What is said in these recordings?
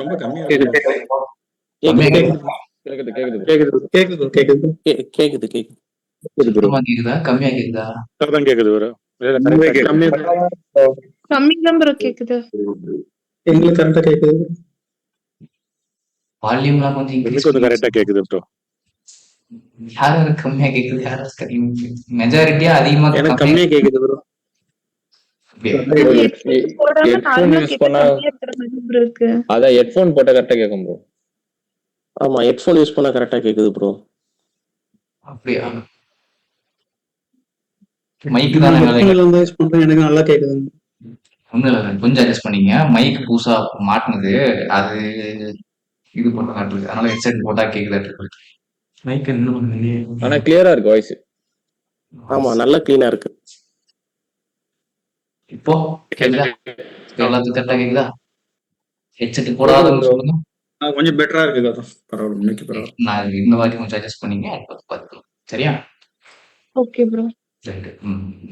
ரொம்ப கம்மியா கேக்குது இருக்கு. கேக்குது கேக்குது கேக்குது கேக்குது கேக்குது கேக்குது கேக்குது கேக்குது கேக்குது bro. சுத்தமா கேக்குதா கம்மியா கேக்குதா தான் கேக்குது bro. இல்ல ரொம்பவே கரெக்டா கேக்குது. கம்மிதான் ப்ரோ கேக்குது. எங்களுக்கு கரெக்டா கேக்குது. வால்யூம்லாம் கொஞ்சம் எனக்கு இன்க்ரீஸ் கொஞ்சம் கரெக்டா கேக்குது bro. யாரும் கம்மியா கேக்குது யாரும் மெஜாரிட்டியா அதிகமா எனக்கு கம்மியா கேக்குது ப்ரோ. headphone போடாம headphone normal use கேட்டா பண்ணா- கம்மியா இருக்கிற மாதிரி bro இருக்கு. அதான் ஹெட்ஃபோன் போட்டா கரெக்டா கேட்கும் ப்ரோ. ஆமா ஹெட்ஃபோன் யூஸ் பண்ணா கரெக்டா கேக்குது ப்ரோ. அப்படியா மைக்கு தானே ஹெட்ஃபோன்ல இருந்து யூஸ் பண்றேன் எனக்கு நல்லா கேக்குது. ஒன்றும் இல்லை கொஞ்சம் அட்ஜஸ்ட் பண்ணீங்க மைக் புதுசா மாட்டினது அது இது போட்ட காட்டுறது அதனால ஹெட்செட் போட்டா கேக்குது மைக் என்ன பண்ணுது ஆனா கிளியரா இருக்கு வாய்ஸ். ஆமா நல்லா கிளீனா இருக்கு. இப்போ கேக்குதா எல்லாத்துக்கும் கரெக்டா கேக்குதா ஹெட்செட் போடாதவங்க சொல்லுங்க கொஞ்சம் பெட்டரா இருக்கு அதான். பரவாயில்ல இன்னைக்கு பரவாயில்ல. நான் இந்த வாட்டி கொஞ்சம் அட்ஜஸ்ட் பண்ணீங்க பார்த்துக்கலாம் சரியா ஓகே ப்ரோ. ரைட்டு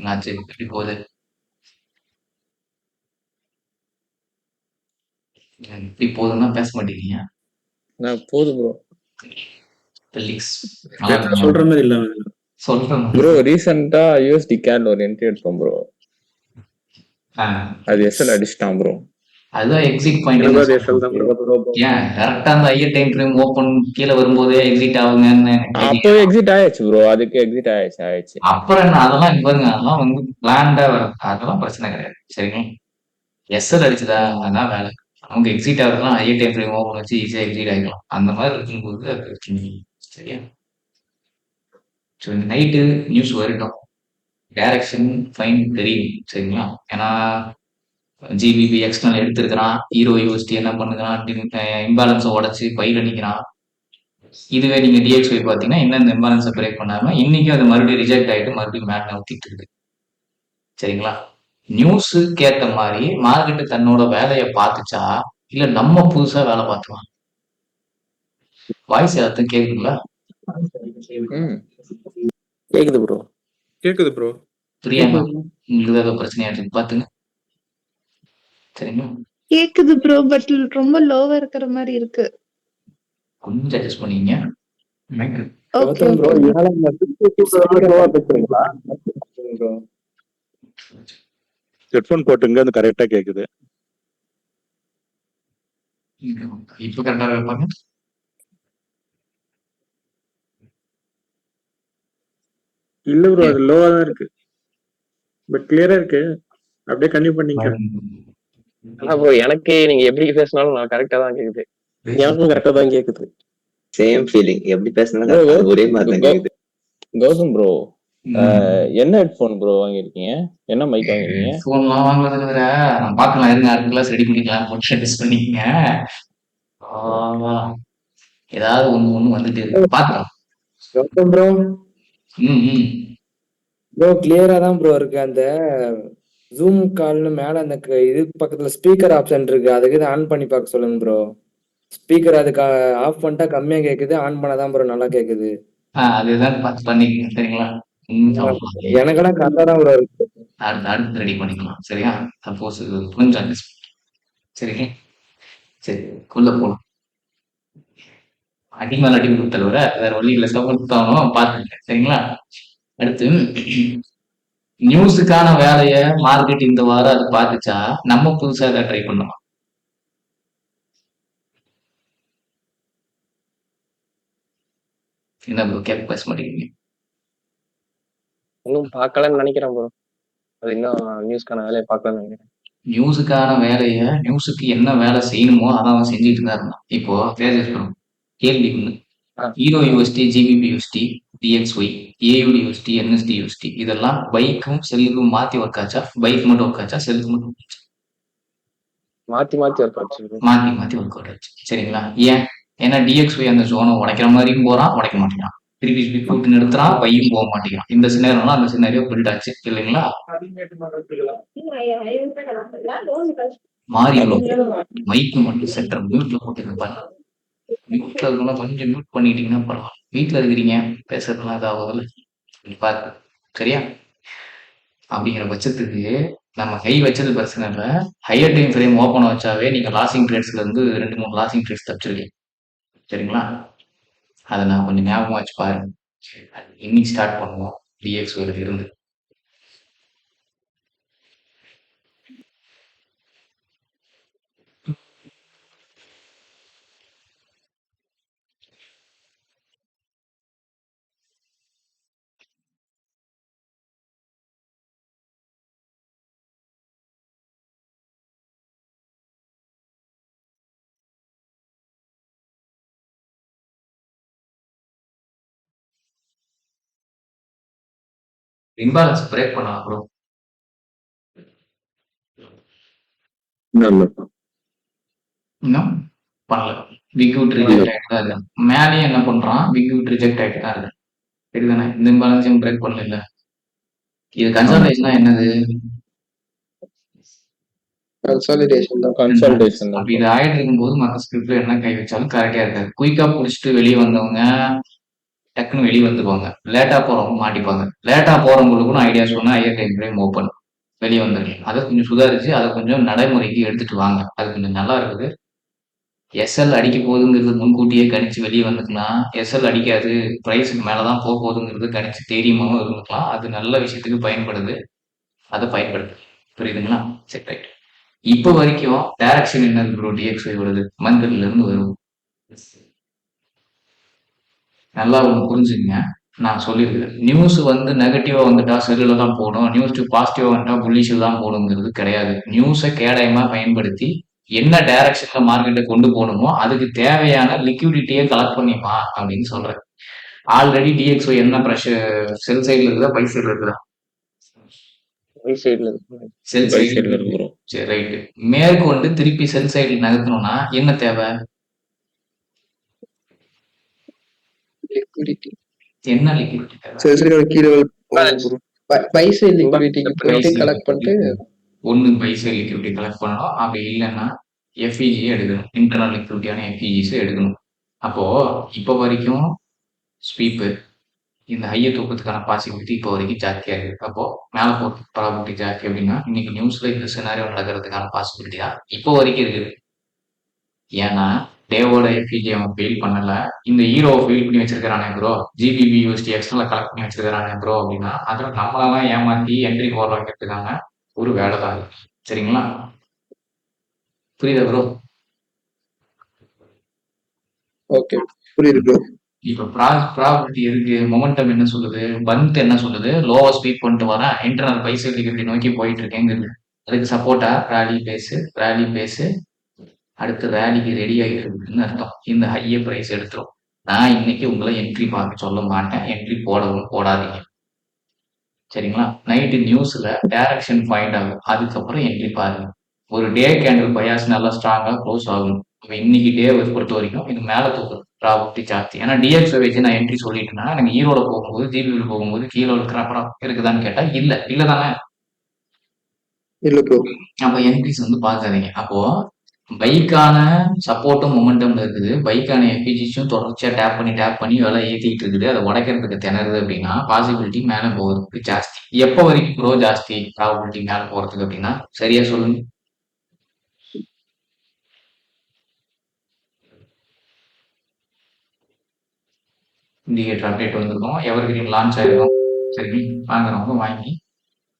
நான் சரி எப்படி போகுது எப்படி போகுதுன்னா பேச மாட்டேங்கிறீங்க நான் போதும் ப்ரோ. ஃபெலிக்ஸ் சொல்ற மாதிரி இல்ல. சொல்றேன் ப்ரோ ரீசெண்டா யூஎஸ்டி கேட்ல ஒரு என்ட்ரி எடுத்தோம் ப்ரோ. அது எஸ்எல் அடிச்சிட்டான் ப்ரோ. அதுதான் எக்ஸிட் பாயிண்ட் ஏன் கரெக்டா அந்த ஐயர் டைம் ஃப்ரேம் ஓபன் கீழே வரும்போதே எக்ஸிட் ஆகுங்கன்னு அப்போ எக்ஸிட் ஆயிடுச்சு ப்ரோ. அதுக்கு எக்ஸிட் ஆயிடுச்சு. அப்புறம் என்ன அதெல்லாம் இங்க பாருங்க அதெல்லாம் வந்து பிளான்டா வரும் அதெல்லாம் பிரச்சனை கிடையாது சரிங்களா எஸ்எல் அடிச்சதா அதான் வேலை அவங்க எக்ஸிட் ஆகுறதுலாம் ஐயர் டைம் ஃப்ரேம் ஓபன் வச்சு ஈஸியா எக்ஸிட் ஆகிக்கலாம் அந்த மாதிரி இருக்கும்போது அது சரியா ஸோ இந்த நைட்டு நியூஸ் வரட்டும் டைரக்ஷன் ஃபைன் தெரியும் சரிங்களா ஏன்னா ஜிபிபி எக்ஸ்டர்னல் எடுத்திருக்கிறான் ஹீரோ யூஎஸ்டி என்ன பண்ணுறான் இம்பேலன்ஸை உடச்சி பயிர் அடிக்கிறான் இதுவே நீங்க டிஎக்ஸ்ஒய் பார்த்தீங்கன்னா இன்னும் இந்த இம்பேலன்ஸை பிரேக் பண்ணாம இன்னைக்கும் அது மறுபடியும் ரிஜெக்ட் ஆகிட்டு மறுபடியும் மேலே ஊத்திட்டு இருக்கு சரிங்களா நியூஸுக்கு ஏற்ற மாதிரி மார்க்கெட்டு தன்னோட வேலையை பார்த்துச்சா இல்ல நம்ம புதுசா வேலை பார்த்துக்கலாம் வாய்ஸ் எல்லாத்தையும் கேக்குதுங்களா கேக்குது ப்ரோ. கேக்குது ப்ரோ. புரியாம உங்களுக்கு ஏதோ பிரச்சனையா இருக்கு பாத்துங்க சரிங்களா கேக்குது ப்ரோ பட் ரொம்ப லோவா இருக்கிற மாதிரி இருக்கு. கொஞ்சம் அட்ஜஸ்ட் பண்ணீங்க ஓகே ப்ரோ ஹெட்ஃபோன் போட்டுங்க அது கரெக்டா கேக்குது. இப்ப கரெக்டா இருப்பாங்க இல்ல ப்ரோ அது லோவா தான் இருக்கு. பட் கிளியரா இருக்கு. அப்படியே கண்டினியூ பண்ணிக்க. ஆனா ப்ரோ எனக்கு நீங்க எப்படி பேசினாலும் நான் கரெக்டா தான் கேக்குது. எனக்கும் கரெக்டா தான் கேக்குது. சேம் ஃபீலிங் எப்படி பேசினாலும் ஒரே மாதிரி தான் கேக்குது. கௌதம் ப்ரோ என்ன ஹெட்ஃபோன் ப்ரோ வாங்கிருக்கீங்க? என்ன மைக் வாங்கிருக்கீங்க? ஃபோன்லாம் வாங்குறது வேற நான் பார்க்கலாம் இருங்க அடுத்த கிளாஸ் ரெடி பண்ணிக்கலாம் கொஞ்சம் அட்ஜஸ்ட் பண்ணிக்கங்க ஏதாவது ஒண்ணு வந்துட்டு இருக்கு பாக்கலாம் ப்ரோ ப்ரோ கிளியரா தான் ப்ரோ இருக்கு. அந்த ஜூம் கால்னு மேல அந்த இது பக்கத்துல ஸ்பீக்கர் ஆப்ஷன் இருக்கு அதுக்கு இதை ஆன் பண்ணி பார்க்க சொல்லுங்க ப்ரோ. ஸ்பீக்கர் அதுக்கு ஆஃப் பண்ணிட்டா கம்மியா கேக்குது ஆன் பண்ணாதான் ப்ரோ நல்லா கேக்குது. அதுதான் பார்த்து பண்ணிக்கங்க சரிங்களா எனக்கெல்லாம் கரெக்டா தான் ப்ரோ இருக்கு. அடுத்து ரெடி பண்ணிக்கலாம் சரியா சப்போஸ் கொஞ்சம் அட்ஜஸ்ட் சரிங்க சரி உள்ள போகலாம் அடிமேல் அடி கொடுத்தவரை வேற வழியில சப்போர்ட் பார்த்துங்க சரிங்களா அடுத்து நியூஸுக்கான வேலைய மார்க்கெட் இந்த வாரம் அது பார்த்துச்சா நம்ம புதுசா அதை ட்ரை பண்ணலாம் என்ன ப்ரோ கேட்க பேச மாட்டேங்கிறீங்க இன்னும் பார்க்கலன்னு நினைக்கிறேன் ப்ரோ. அது இன்னும் நியூஸ்க்கான வேலையை பார்க்கலன்னு நினைக்கிறேன். நியூஸுக்கான வேலைய நியூஸுக்கு என்ன வேலை செய்யணுமோ அதான் அவன் செஞ்சுட்டு தான் இருந்தான் இப்போ பேசிருக்கணும் கேள்வி ஒண்ணு hero USD GBP USD DXY ஏயுடி USD NST USD இதெல்லாம் பைக்கும் செல்லுக்கும் மாத்தி ஒர்க் ஆச்சா பைக் மட்டும் ஒர்க் ஆச்சா செல்லுக்கு மட்டும் மாத்தி ஒர்க் ஆச்சு. மாத்தி ஒர்க் அவுட் ஆச்சு சரிங்களா ஏன் ஏன்னா டிஎக்ஸ்ஒய் அந்த ஜோனை உடைக்கிற மாதிரியும் போறான் உடைக்க மாட்டேங்கிறான் திருப்பி போட்டு நிறுத்துறான் பையும் போக மாட்டேங்கிறான் இந்த சினாரியோலாம் அந்த சினாரியோ பில்ட் ஆச்சு இல்லைங்களா மாறி மைக்கு மட்டும் சென்டர் மியூட்ல போட்டுருப்பாங்க மியூட்ல இருக்கணும் கொஞ்சம் மியூட் பண்ணிட்டீங்கன்னா பரவாயில்ல வீட்டுல இருக்கிறீங்க பேசுறதுலாம் ஏதாவது பார்த்து சரியா அப்படிங்கிற பட்சத்துக்கு நம்ம ஹை வச்சது பிரச்சனை இல்ல. ஹையர் டைம் ஃப்ரேம் ஓப்பன் வச்சாவே நீங்க லாசிங் ட்ரேட்ஸ்ல இருந்து 2, 3 லாசிங் ட்ரேட்ஸ் தப்பிச்சிருக்கீங்க. சரிங்களா? அத நான் கொஞ்சம் ஞாபகமா வச்சு பாருங்க. இன்னைக்கு ஸ்டார்ட் பண்ணுவோம். DXYல இருந்து. இம்பேலன்ஸ் பிரேக் பண்ணலாம் ப்ரோ. இன்னும் பண்ணல. பிக் விட் ரிஜெக்ட் ஆயிட்டு தான் இருக்கு. மேலேயும் என்ன பண்றான்? பிக் விட் ரிஜெக்ட் ஆயிட்டு தான் இருக்கு. சரிதானே? இந்த இம்பேலன்ஸையும் பிரேக் பண்ணல. இது கன்சல்டேஷனா என்னது? கன்சாலிடேஷன் தான். கன்சல்டேஷன் அப்ப இது ஆயிட்டு இருக்கும்போது மற்ற ஸ்கிரிப்ட்ல என்ன கை வச்சாலும் கரெக்டா இருக்காது. குயிக்கா புடிச்சிட்டு வெளியே வந்தவங்க டக்குன்னு வெளியே வந்துருவாங்க. லேட்டா போறவங்க மாட்டிப்பாங்க. லேட்டா போறவங்களுக்கும் ஐடியா சொன்னா ஹையர் டைம் ஃப்ரேம் ஓப்பன் வெளியே வந்துருக்கீங்க. அதை கொஞ்சம் சுதாரிச்சு அதை கொஞ்சம் நடைமுறைக்கு எடுத்துட்டு வாங்க. அது கொஞ்சம் நல்லா இருக்குது. எஸ்எல் அடிக்க போகுதுங்கிறது முன்கூட்டியே கணிச்சு வெளியே வந்துக்கலாம். எஸ்எல் அடிக்காது, பிரைஸுக்கு மேலதான் போக போகுதுங்கிறது கணிச்சு தெரியுமாவும் இருந்துக்கலாம். அது நல்ல விஷயத்துக்கு பயன்படுது. அதை பயன்படுது. புரியுதுங்களா? சரி, ரைட். இப்போ வரைக்கும் டைரக்ஷன் என்னது ப்ரோ? DXY வருது மந்த்ல இருந்து வரும். நல்லா ஒண்ணு புரிஞ்சுங்க. நான் சொல்லியிருக்கேன். நியூஸ் வந்து நெகட்டிவா வந்துட்டா செல்லுல தான் போடும். நியூஸ் பாசிட்டிவா வந்துட்டா புல்லிஷ்ல தான் போடுங்கிறது கிடையாது. நியூஸை கேடயமா பயன்படுத்தி என்ன டைரக்ஷன்ல மார்க்கெட்டை கொண்டு போகணுமோ அதுக்கு தேவையான லிக்விடிட்டியை கலெக்ட் பண்ணிப்பா அப்படின்னு சொல்றேன். ஆல்ரெடி DXY என்ன ப்ரெஷர் செல் சைட்ல இருக்குதா பை சைட்ல இருக்குதா? சைட்ல இருக்கு. செல் பை சைடு சைட்ல இருக்கு ப்ரோ. சரி, ரைட். மேற்கொண்டு திருப்பி செல் சைடுல நகர்த்தணும்னா என்ன தேவை? லிக்விடிட்டி. என்ன லிக்விடிட்டி தேவை? கீழே பைசா லிக்விடிட்டிக்கு போயிட்டு கலெக்ட் பண்ணிட்டு ஒண்ணு பை சைடு லிக்விடிட்டி கலெக்ட் பண்ணணும். அப்படி இல்லைன்னா FEG எடுக்கணும். இன்டர்னல் லிக்விடிட்டியான FEGs எடுக்கணும். அப்போ இப்போ வரைக்கும் ஸ்வீப்பு இந்த ஹையை தூக்கத்துக்கான பாசிபிலிட்டி இப்போ வரைக்கும் ஜாஸ்தியா இருக்கு. அப்போ மேல போறதுக்கு ப்ராபபிலிட்டி ஜாஸ்தி அப்படின்னா இன்னைக்கு நியூஸ்ல இந்த சினாரியோ நடக்கிறதுக்கான பாசிபிலிட்டி தான் இப்போ வரைக்கும் இருக்குது. ஏன்னா டேவோட FEG அவன் ஃபெயில் பண்ணல. இந்த ஹீரோவை ஃபெயில் பண்ணி வச்சிருக்கானே bro, GBP USD extra collect பண்ணி வச்சிருக்கானே ப்ரோ அப்படின்னா அதுல நம்மளெல்லாம் ஏமாத்தி என்ட்ரி போட வைக்கிறதுக்கான ஒரு வேலை தான் இருக்கு. சரிங்களா? புரியுதா ப்ரோ? ஓகே புரியுது ப்ரோ. இப்ப ப்ராபபிலிட்டி இருக்கு. மொமெண்டம் என்ன சொல்லுது? பந்த் என்ன சொல்லுது? லோவா ஸ்பீட் பண்ணிட்டு வரேன், இன்டர்னல் பை சைடு லிக்விடிட்டி நோக்கி போயிட்டு இருக்கேங்குது. அதுக்கு சப்போர்ட்டா ரேலி பேசு அடுத்து ரேலிக்கு ரெடி ஆகிருக்குன்னு அர்த்தம். இந்த ஹைய பிரைஸ் எடுத்துரும். நான் இன்னைக்கு உங்களை என்ட்ரி பார்க்க சொல்ல மாட்டேன். என்ட்ரி போடவும் போடாதீங்க. சரிங்களா? நைட்டு நியூஸ்ல டைரக்ஷன் ஃபைண்ட் ஆகும். அதுக்கப்புறம் என்ட்ரி பாருங்க. ஒரு டே கேண்டில் பயாஸ் நல்லா ஸ்ட்ராங்கா க்ளோஸ் ஆகும். இன்னைக்கு டே பொறுத்த வரைக்கும் இது மேல தூக்குறது ப்ராபபிலிட்டி ஜாஸ்தி. ஏன்னா DXY வச்சு நான் என்ட்ரி சொல்லிட்டேன்னா எனக்கு ஈரோட போகும்போது GBP போகும்போது கீழே இருக்கிற இருக்குதான்னு கேட்டா இல்ல தானே. இல்ல ப்ரோ. அப்ப என்ட்ரிஸ் வந்து பார்க்காதீங்க. அப்போ பைக்கான சப்போர்ட்டும் மொமெண்டம்ல இருக்குது. பைக்கான FEGஸும் தொடர்ச்சியா டேப் பண்ணி விலை ஏத்திட்டு இருக்குது. அதை உடைக்கிறதுக்கு திணறுது அப்படின்னா பாசிபிலிட்டி மேல போகிறதுக்கு ஜாஸ்தி. எப்போ வரைக்கும் ப்ரோ ஜாஸ்தி ப்ராபபிலிட்டி மேல போறதுக்கு அப்படின்னா சரியா சொல்லுங்க. இண்டிகேட்டர் அப்டேட் வந்திருக்கும். எவர்கிரீன் லான்ச் ஆயிருக்கும். சரி, வாங்குறவங்க வாங்கி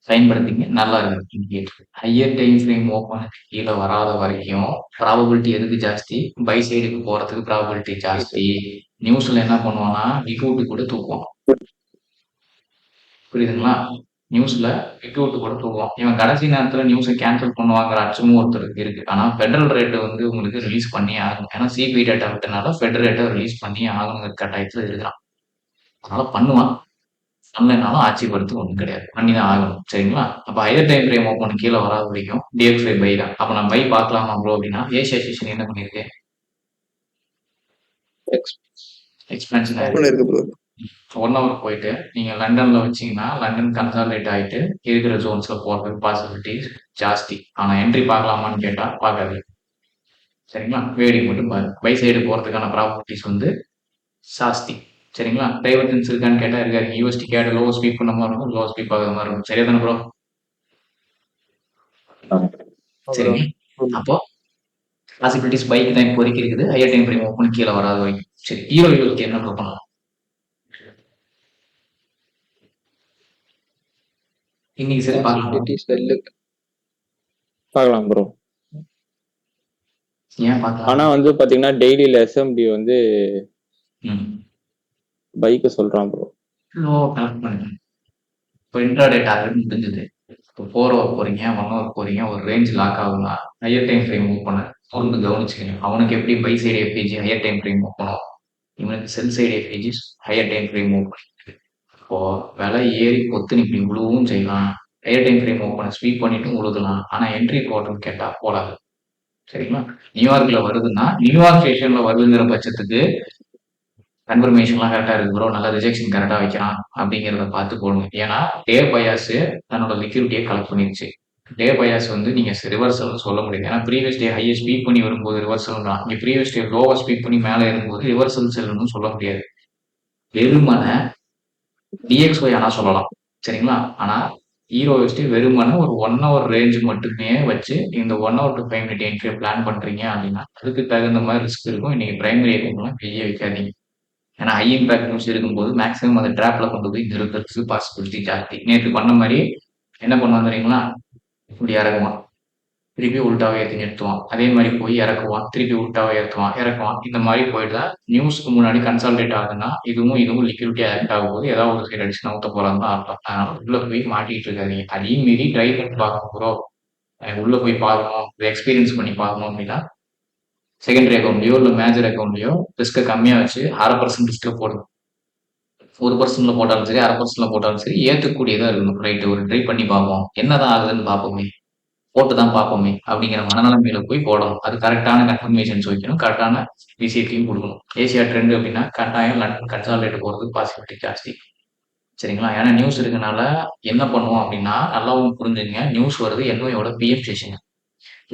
பயன்படுத்திங்க. நல்லா இருக்கு இண்டிகேட்டர். ஹையர் டைம் ஃப்ரேம் ஓப்பனுக்கு கீழே வராத வரைக்கும் ப்ராபபிலிட்டி எதுக்கு ஜாஸ்தி? பை சைடுக்கு போறதுக்கு ப்ராபபிலிட்டி ஜாஸ்தி. நியூஸ்ல என்ன பண்ணுவான்னா விக்அவுட் கூட தூக்குவான். புரியுதுங்களா? நியூஸ்ல விக்அவுட் கூட தூக்குவான். இவன் கடைசி நேரத்துல நியூஸை கேன்சல் பண்ணுவாங்கிற அச்சமும் ஒருத்தருக்கு இருக்கு. ஆனா ஃபெடரல் ரேட் வந்து உங்களுக்கு ரிலீஸ் பண்ணி ஆகணும். ஏன்னா CPI டேட்டா விட்டனால ஃபெடரல் ரேட்டை ரிலீஸ் பண்ணி ஆகணுங்கிற கட்டாயத்துல இருக்கிறான். அதனால பண்ணுவான். பண்ணலைனாலும் ஆட்சிப்படுத்து ஒன்றும் கிடையாது. பண்ணி தான் ஆகணும். சரிங்களா? அப்போ ஹையர் டைம் ஃப்ரேம் ஓப்பன் கீழே வராத வரைக்கும் DXY பை தான். அப்போ நான் பை பார்க்கலாமா ப்ரோ அப்படின்னா ஏஷியா செஷன் என்ன பண்ணிருக்கு? எக்ஸ்பென்ஷன் இருக்கு ப்ரோ. 1 hour போயிட்டு நீங்க லண்டன்ல வச்சீங்கன்னா லண்டன் கன்சாலிடேட் ஆயிட்டு இருக்கிற ஜோன்ஸ்ல போறதுக்கு பாசிபிலிட்டிஸ் ஜாஸ்தி. ஆனா என்ட்ரி பார்க்கலாமான்னு கேட்டா பார்க்காது. சரிங்களா? வேடி மட்டும் பாரு. பை சைடு போறதுக்கான ப்ராபபிலிட்டிஸ் வந்து ஜாஸ்தி. சரிங்களா? டைவர்ஜென்ஸ் இருக்கான்னு கேட்டா இருக்காது. USD கேட் லோ ஸ்பீட் பண்ண மாதிரி இருக்கும், லோ ஸ்பீட் ஆகிற மாதிரி இருக்கும். சரியா தானே ப்ரோ? சரிங்க. அப்போ பாசிபிலிட்டிஸ் பைக் தான் இப்போதைக்கு இருக்குது. ஹையர் டைம் ஃப்ரேம் ஓப்பன் கீழே வராத வரைக்கும். சரி, ஹீரோ யூஎஸ்டி என்ன ப்ரோ பண்ணலாம்? இன்னைக்கு சரி பார்க்கலாம். பார்க்கலாம் ப்ரோ. ஏன் பார்க்கலாம்? ஆனா வந்து பாத்தீங்கன்னா டெய்லியில எஸ்எம்டி வந்து பைக்கு சொல்றான் ப்ரோ. லோ கனெக்ட் பண்ணுங்க. இப்போ இன்ட்ராடே டார்கெட் முடிஞ்சது. இப்போ 4 ஹவர் போறீங்க, 1 ஹவர் போறீங்க, ஒரு ரேஞ்ச் லாக் ஆகும்னா ஹையர் டைம் ஃப்ரேம் மூவ் பண்ண அவனுக்கு கவனிச்சுக்கணும். அவனுக்கு எப்படி buy side FVG higher time frame move பண்ணும், இவனுக்கு sell side FVG higher time frame move பண்ணிட்டு இப்போ விலை ஏறி பொத்து இப்படி உழுவும் செய்யலாம். ஹையர் டைம் ஃப்ரேம் மூவ் பண்ண ஸ்வீப் பண்ணிட்டும் உழுதலாம். ஆனா என்ட்ரி போட்டோன்னு கேட்டா போடாது. சரிங்களா? நியூயார்க்ல வருதுன்னா நியூயார்க் ஸ்டேஷன்ல வருதுங்கிற பட்சத்துக்கு கன்ஃபர்மேஷன்லாம் கரெக்டா இருக்கு ப்ரோ, நல்லா ரிஜெக்ஷன் கரெக்டா வைக்கிறான் அப்படிங்கிறத பார்த்து போடணும். ஏன்னா டே பயாஸ் தன்னோட லிக்விடிட்டியை கலெக்ட் பண்ணிருச்சு. டே பயாஸ் வந்து நீங்க ரிவர்சல் சொல்ல முடியாது. ஏன்னா ப்ரீவியஸ் டே ஹையர் ஸ்பீக் பண்ணி வரும்போது ரிவர்சல் தான், இங்க ப்ரீவியஸ் டே லோவர் ஸ்பீக் பண்ணி மேலே இருக்கும்போது ரிவர்சல் செல்லுன்னு சொல்ல முடியாது. வெறுமனை டிஎக்ஸ்ஒய் ஆனா சொல்லலாம். சரிங்களா? ஆனா ஹீரோ யூஎஸ்டி வெறுமனை ஒரு 1 ஹவர் ரேஞ்ச் மட்டுமே வச்சு இந்த 1 ஹவர் டு 5 மினிட் என்ட்ரியை பிளான் பண்றீங்க அப்படின்னா அதுக்கு தகுந்த மாதிரி ரிஸ்க் இருக்கும். இன்னைக்கு பிரைமரி ஐட்டம்லாம் கையே வைக்காதீங்க. ஏன்னா ஹை இம்பாக்ட் நியூஸ் இருக்கும்போது மேக்ஸிமம் அந்த ட்ராப்ல கொண்டு போய் நிறுத்துறதுக்கு பாசிபிலிட்டி ஜாஸ்தி. நேற்று பண்ண மாதிரி என்ன பண்ணுவான் தெரியுங்களா? இப்படி இறக்குவான், திருப்பி உள்டாவை ஏற்றி நிறுத்துவான், அதே மாதிரி போய் இறக்குவான், திருப்பி உள்டாவை ஏற்றுவான், இறக்குவான். இந்த மாதிரி போயிட்டு தான் நியூஸ்க்கு முன்னாடி கன்சால்டேட் ஆகுதுன்னா இதுவும் லிக்விடிட்டி ஆக்ட் ஆகும் போது ஏதாவது ஒரு சைடு அடிச்சு நவுத்த போறாங்க தான் அர்த்தம். அதனால உள்ள போய் மாட்டிட்டு இருக்காதீங்க. அதையும் மீறி ட்ரை பண்ணி பார்க்கணும் ப்ரோ, உள்ள போய் பார்க்கணும், எக்ஸ்பீரியன்ஸ் பண்ணி பார்க்கணும் அப்படின்னா செகண்டரி அக்கௌண்ட்லயோ இல்லை மேஜர் அக்கௌண்ட்லயோ ரிஸ்க்கை கம்மியாக வச்சு 1/2% ரிஸ்க்ல போடணும். 1%ல போட்டாலும் சரி 1/2%ல போட்டாலும் சரி ஏற்றுக்கூடியதாக இருக்கணும். ரைட்டு, ஒரு ட்ரை பண்ணி பார்ப்போம், என்னதான் ஆகுதுன்னு பார்ப்போமே, போட்டு தான் பார்ப்போமே அப்படிங்கிற மனநிலைமையில போய் போடணும். அது கரெக்டான கன்ஃபர்மேஷன்ஸ் வைக்கணும், கரெக்டான விஷயத்தையும் கொடுக்கணும். ஏசியா ட்ரெண்ட் அப்படின்னா கட்டாயம் லண்டன் கன்சால்டேட் போகிறதுக்கு பாசிபிலிட்டி ஜாஸ்தி. சரிங்களா? ஏன்னா நியூஸ் இருக்கனால என்ன பண்ணுவோம் அப்படின்னா நல்லாவும் புரிஞ்சுங்க, நியூஸ் வருது என்ஒயோட பிஎம் ஸ்டேஷன்,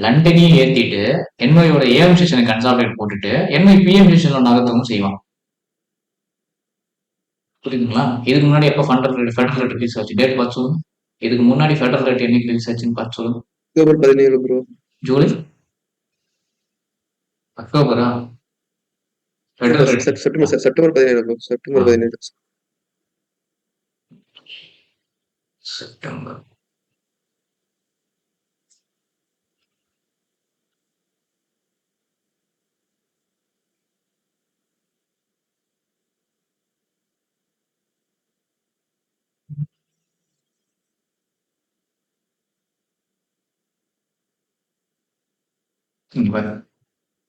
லண்டனையும் ஏற்றிட்டு என்ஒயோட ஏஎம் ஸ்டேஷனை கன்சால்டேட் போட்டுட்டு என்ஒய் பிஎம் ஸ்டேஷன்ல நகர்த்தவும் செய்வான். புரியுதுங்களா? இதுக்கு முன்னாடி எப்போ ஃபெடரல் ரேட் ரிலீஸ் ஆச்சு டேட் பார்த்து சொல்லுங்க. இதுக்கு முன்னாடி ஃபெடரல் ரேட் என்னைக்கு ரிலீஸ் ஆச்சுன்னு பார்த்து சொல்லுங்க. October 17 bro. ஜூலை, அக்டோபரா? Federal rate September 17 bro. September 17. September. இங்க பாரு,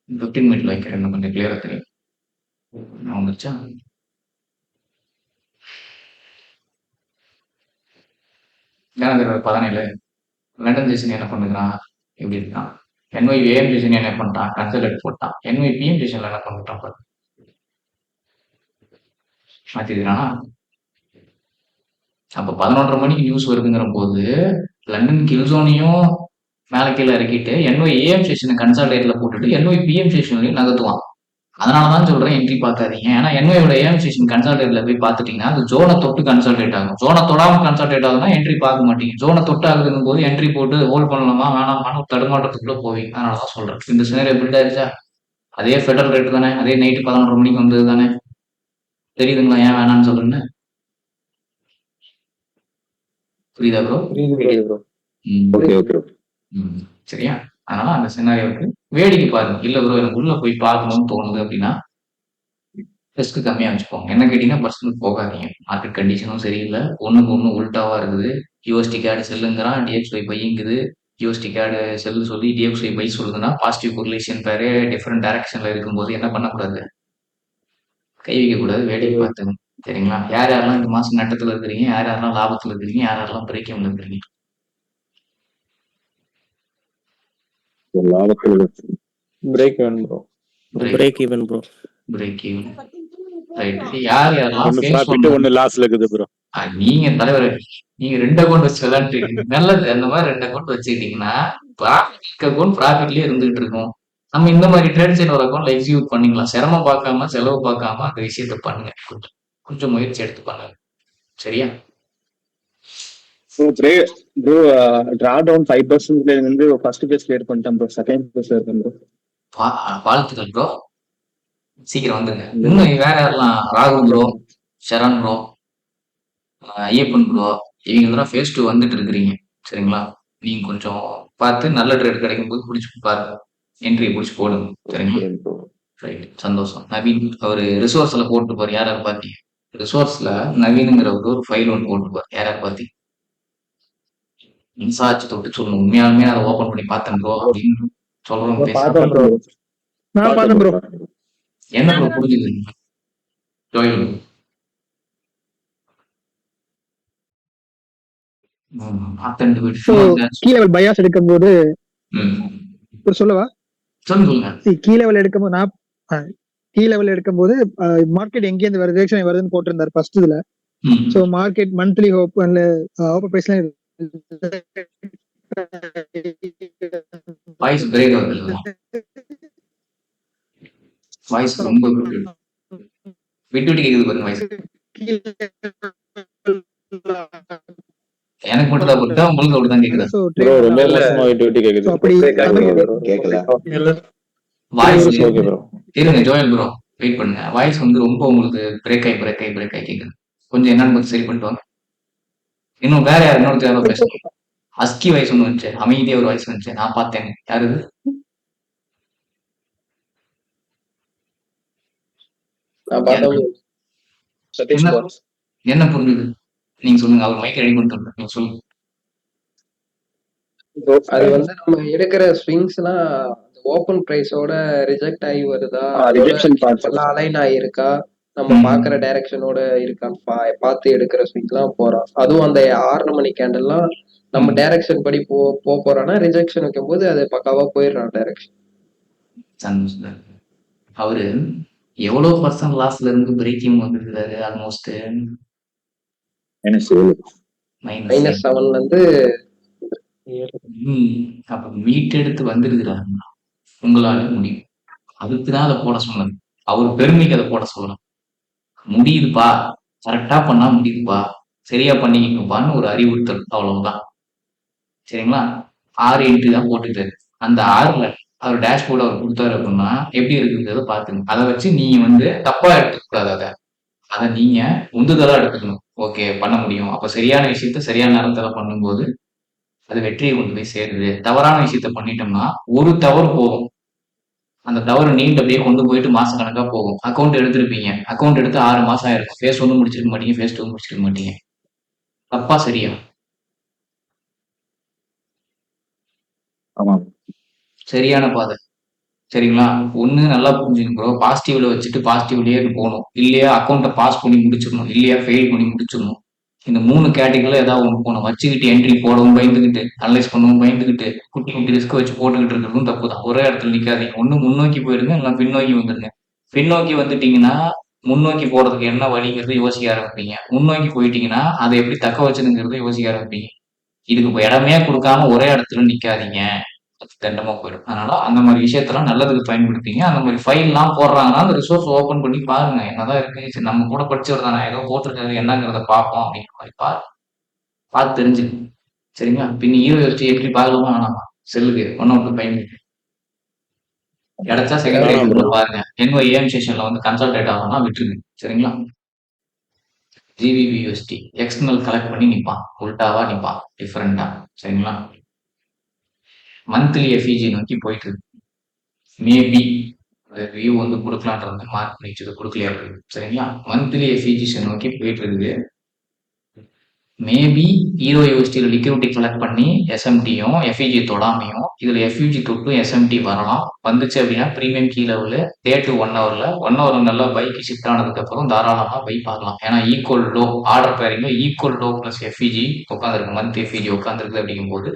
15 மினிட்ல வைக்கிறேன், இன்னும் கொஞ்சம் கிளியரா தெரியும். வந்துருச்சா? ஜனவரி 17 லண்டன் ஜெஷன் என்ன பண்ணுறான், எப்படி இருக்கான். என்ஒய் ஏஎம் ஜெஷன் என்ன பண்ணிட்டான், கன்சல்டேட் போட்டான். என்ஒய் பிஎம் ஜெஷன்ல என்ன பண்ணிட்டான் பாரு, மாத்திருக்கானா? அப்போ 11:30 மணிக்கு நியூஸ் வருதுங்கிற போது லண்டன் கில்சோனையும் மேலே கீழே இறக்கிட்டு என்ஒய் ஏஎம் ஸ்டேஷனை கன்சால்டேட்ல போட்டுட்டு என்ஒய் பிஎம் ஸ்டேஷன்லையும் நகர்த்துவான். அதனால தான் சொல்றேன் என்ட்ரி பார்க்காதீங்க. ஏன்னா என்ஒயோட ஏஎம் ஸ்டேஷன் கன்சால்டேட்ல போய் பார்த்துட்டீங்கன்னா அது ஜோனை தொட்டு கன்சால்டேட் ஆகும். ஜோனை தொடாம கன்சால்டேட் ஆகுதுன்னா என்ட்ரி பார்க்க மாட்டீங்க. ஜோனை தொட்டு ஆகுதுங்கும் போது என்ட்ரி போட்டு ஹோல்ட் பண்ணலாமா வேணாமான்னு ஒரு தடுமாற்றத்துக்குள்ள போவீங்க. அதனால தான் சொல்றேன். இந்த சினாரியோ பில்ட் ஆயிருச்சா? அதே ஃபெடரல் ரேட் தானே, அதே நைட்டு 11:30 மணிக்கு வந்தது தானே. தெரியுதுங்களா ஏன் வேணான்னு சொல்றேன்னு? புரியுதா ப்ரோ? புரியுது ப்ரோ. Okay okay. சரியா? அதனால அந்த சினாரியோவுக்கு வேடிக்கை பாருங்க. இல்ல ப்ரோ எனக்கு உள்ள போய் பார்க்கணும்னு தோணுது அப்படின்னா ரிஸ்க் கம்மியா வச்சுப்போங்க. என்ன கேட்டீங்கன்னா பர்சனல் போகாதீங்க. மார்க்கெட் கண்டிஷனும் சரியில்லை, ஒண்ணுக்கு ஒண்ணு உல்டாவா இருக்குது. யூஎஸ்டி கேடு செல்லுங்கிறான், டிஎக்ஸ்ஒய் பையுங்குது. யூஎஸ்டி கேடு செல்லு சொல்லி டிஎக்ஸ்ஒய் பை சொல்லுதுன்னா பாசிட்டிவ் கொரிலேஷன் பேரு டிஃப்ரெண்ட் டைரக்ஷன்ல இருக்கும்போது என்ன பண்ணக்கூடாது, கை வைக்க கூடாது, வேடிக்கை பார்த்துங்க. சரிங்களா? யார் யாரெல்லாம் இந்த மாசம் நட்டத்துல இருக்கிறீங்க, யார் யாரெல்லாம் லாபத்துல இருக்கிறீங்க, யார் யாரெல்லாம் பிரேக்கிங்ல இருக்கிறீங்க. பிரேக் வேணும் bro. Break even bro. Break even. Right. யார் யாரெல்லாம் ஒன்னு ஃபேஸ் ப்ராஃபிட் ஒன்னு லாஸ்ல இருக்குது ப்ரோ. நீங்க தலைவர், நீங்க 2 அக்கௌண்ட் வச்சு விளையாண்டுருக்கீங்க. நல்லது. அந்த மாதிரி 2 அக்கௌண்ட் வச்சுக்கிட்டீங்கன்னா ப்ராஃபிட் அக்கௌண்ட் ப்ராஃபிட்லயே இருந்துகிட்டு இருக்கும். நம்ம இந்த மாதிரி ட்ரேட் சைடு ஒரு அக்கௌண்ட்ல எக்ஸிக்யூட் பண்ணிக்கலாம். சிரமம் பார்க்காம செலவு பார்க்காம அந்த விஷயத்த பண்ணுங்க. கொஞ்சம் முயற்சி எடுத்து பண்ணுங்க. சரியா? ப்ரோ டிரா டவுன் 5% இருந்து ஃபர்ஸ்ட் பேஸ் கிளியர் பண்ணிட்டேன் ப்ரோ. செகண்ட் பேஸ்ல இருக்கேன் ப்ரோ. வாழ்த்துக்கள் ப்ரோ. சீக்கிரம் வந்துருங்க. இன்னும் வேற யாரெல்லாம்? ராகுல் ப்ரோ, சரண் ப்ரோ, ஐயப்பன் ப்ரோ, இவங்க ஃபேஸ் 2 வந்துட்டு இருக்கிறீங்க. சரிங்களா? நீங்க கொஞ்சம் பார்த்து நல்ல ட்ரேட் கிடைக்கும் போது பிடிச்சி பாருங்க. என்ட்ரி பிடிச்சி போடுங்க. சரிங்களா? Okay bro. ரைட், சந்தோஷம். நவீன் அவரு ரிசோர்ஸ்ல போட்டுப்பாரு. யார் யார் பார்த்தீங்க? ரிசோர்ஸ்ல நவீனுங்கிறவரு ஒரு ஃபைல் ஒன்று போட்டுப்பாரு. யார் யார் பார்த்தீங்க? இன்சார்ஜ் தொட்டு சொல்லணும். உண்மையாலுமே அதை ஓபன் பண்ணி பார்த்தேன் ப்ரோ அப்படின்னு சொல்றவங்க பார்த்தேன் பேச. bro. நான் பார்த்தேன் ப்ரோ. என்ன ப்ரோ புரிஞ்சுது? ஜோயில் அத்தண்டு ஸோ விட்டு கீ லெவல் பயாஸ் எடுக்கும்போது ஒரு சொல்லவா? சொல்லுங்க. கீ லெவல் எடுக்கும்போது நான் கீ லெவல் எடுக்கும்போது மார்க்கெட் எங்கேருந்து வருது ரியாக்ஷன் வருதுன்னு போட்டிருந்தாரு ஃபர்ஸ்ட் இதுல. ஸோ மார்க்கெட் மந்த்லி ஓப்பன் பிரைஸ்லாம் வாய்ஸ் பிரேக் ஆகுது. வாய்ஸ் ரொம்ப விட்டு விட்டு கேக்குது பாருங்க. வாய்ஸ் எனக்கு மட்டும் தான் போட்டா உங்களுக்கு அப்படிதான் கேக்குதா? ப்ரோ ரொம்ப மோசமா விட்டு கேக்குது. அப்படி கேட்கல. Voice okay bro. இருங்க ஜோயல் ப்ரோ வெயிட் பண்ணுங்க. வாய்ஸ் வந்து ரொம்ப உங்களுக்கு பிரேக் ஆகி கேக்குது. கொஞ்சம் என்னன்னு கொஞ்சம் சரி பண்ணிட்டு வாங்க. இன்னும் வேற யார் இன்னொருத்தர் யாரோ பேசுறோம். அஸ்கி வாய்ஸ் ஒன்று வந்துச்சு. அமைதியா ஒரு வாய்ஸ் வந்துச்சு. நான் பார்த்தேன். யாரு இது? என்ன புரிஞ்சுது? நீங்க சொல்லுங்க. அவர் மைக் ரெடி பண்ணிட்டு நீங்க சொல்லுங்க. அது வந்து நம்ம எடுக்கிற ஸ்விங்ஸ் எல்லாம் ஓபன் பிரைஸோட ரிஜெக்ட் ஆகி வருதா, எல்லாம் அலைன் ஆகிருக்கா, நம்ம பாக்குற டைரக்ஷனோட இருக்கான்னு பார்த்து எடுக்கிற ஸ்விங் எல்லாம் போறோம். அதுவும் அந்த 6:30 மணி கேண்டல்லாம் நம்ம டைரக்ஷன் படி போறான்னா ரிஜெக்ஷன் வைக்கும் போது அது பக்காவா போயிடுறான் டைரக்ஷன். அவரு எவ்வளவு பர்சன்ட் லாஸ்ல இருந்து பிரேக்கிங் வந்துருக்காரு? ஆல்மோஸ்ட் -7ல இருந்து அப்ப மீட் எடுத்து வந்திருக்கிறாருன்னா உங்களால முடியும். அதுக்குதான் அதை போட சொன்னது. அவர் பெருமைக்கு அதை போட சொல்லலாம். முடியுதுப்பா, கரெக்டா பண்ணா முடியுதுப்பா, சரியா பண்ணிக்கப்பான்னு ஒரு அறிவுறுத்தல். அவ்வளவுதான். சரிங்களா? 6 என்ட்ரி தான் போட்டுட்டாரு. அந்த 6ல அவர் டேஷ்போர்ட் அவர் கொடுத்தாரு அப்படின்னா எப்படி இருக்குங்கிறத பாத்துங்க. அதை வச்சு நீங்க வந்து தப்பா எடுத்துக்க கூடாது. அதை நீங்க உந்துதலா எடுத்துக்கணும். ஓகே பண்ண முடியும். அப்ப சரியான விஷயத்த சரியான நேரத்துல பண்ணும்போது அது வெற்றியை கொண்டு போய் சேருது. தவறான விஷயத்த பண்ணிட்டோம்னா ஒரு தவறு போகும். அந்த தவறு நீண்டு அப்படியே கொண்டு போயிட்டு மாச கணக்கா போகும். அக்கௌண்ட் எடுத்திருப்பீங்க. அக்கௌண்ட் எடுத்து 6 மாசம் ஆயிருக்கும். ஃபேஸ் 1 முடிச்சிருக்க மாட்டீங்க, ஃபேஸ் 2 முடிச்சிருக்க மாட்டீங்க. தப்பா சரியா? சரியான பாதை. சரிங்களா? ஒண்ணு நல்லா புரிஞ்சுங்க ப்ரோ. பாசிட்டிவ்ல வச்சுட்டு பாசிட்டிவ்லயே போகணும். இல்லையா அக்கௌண்ட்டை பாஸ் பண்ணி முடிச்சிடணும். இல்லையா ஃபெயில் பண்ணி முடிச்சிடணும். இந்த 3 கேட்டகரியில ஏதாவது ஒன்று போகணும். வச்சுக்கிட்டு என்ட்ரி போடவும் பயந்துக்கிட்டு, அனலைஸ் பண்ணவும் பயந்துக்கிட்டு, குட்டி குட்டி ரிஸ்க் வச்சு போட்டுக்கிட்டு இருக்கிறதும் தப்பு தான். ஒரே இடத்துல நிக்காதீங்க. ஒண்ணு முன்னோக்கி போயிருங்க, இல்லை பின்னோக்கி வந்துருங்க. பின்னோக்கி வந்துட்டீங்கன்னா முன்னோக்கி போறதுக்கு என்ன வழிங்கிறது யோசிக்க ஆரம்பிப்பீங்க. முன்னோக்கி போயிட்டீங்கன்னா அதை எப்படி தக்க வச்சுதுங்கிறது யோசிக்க ஆரம்பிப்பீங்க. இதுக்கு இப்போ இடமே கொடுக்காம ஒரே இடத்துல நிக்காதீங்க. தண்டமா போயிடும். அதனால அந்த மாதிரி விஷயத்தெல்லாம் நல்லதுக்கு பயன்படுத்திங்க. அந்த மாதிரி ஃபைல் எல்லாம் போடுறாங்கன்னா அந்த ரிசோர்ஸ் ஓபன் பண்ணி பாருங்க. என்னதான் இருக்கு, சரி நம்ம கூட படிச்சவர் தானே, ஏதோ போட்டிருக்காரு என்னங்கிறத பார்ப்போம் அப்படிங்கிற மாதிரி பார்த்து தெரிஞ்சுக்கணும். சரிங்களா? பின் யூஎஸ்டி எப்படி பார்க்கலாமா வேணாமா? செல்லுக்கு ஒன்னொன்று பயன்படுத்தி கிடைச்சா செகண்ட் பாருங்க. NYAM செஷன்ல வந்து கன்சல்டேட் ஆகணும்னா விட்டுருங்க. சரிங்களா? GBBUSD எக்ஸ்டர்னல் கலெக்ட் பண்ணி நிப்பான். உல்டாவா நிப்பான், டிஃபரெண்டா. சரிங்களா? மந்த்லி எஃபிஜி நோக்கி போயிட்டு இருக்கு. மேபி வியூ வந்து கொடுக்கலான்றது மார்க் பண்ணி வச்சது கொடுக்கலையா இருக்கு. சரிங்களா? மந்த்லி எஃபிஜிஷன் நோக்கி போயிட்டு இருக்குது. மேபி ஹீரோ யூஎஸ்டியில் லிக்விடிட்டி கலெக்ட் பண்ணி எஸ்எம்டியும் எஃபிஜி தொடாமையும் இதுல எஃபிஜி தொட்டும் எஸ்எம்டி வரலாம். வந்துச்சு அப்படின்னா ப்ரீமியம் கீ லெவலு டே டு 1 ஹவர்ல 1 ஹவர் நல்லா பைக்கு ஷிஃப்ட் ஆனதுக்கு அப்புறம் தாராளமா பை பார்க்கலாம். ஏன்னா ஈக்குவல் லோ ஆர்டர் பேரிங்ல ஈக்குவல் லோ பிளஸ் எஃபிஜி உட்காந்துருக்கு. மந்த் எஃபிஜி உட்காந்துருக்கு அப்படிங்கும்போது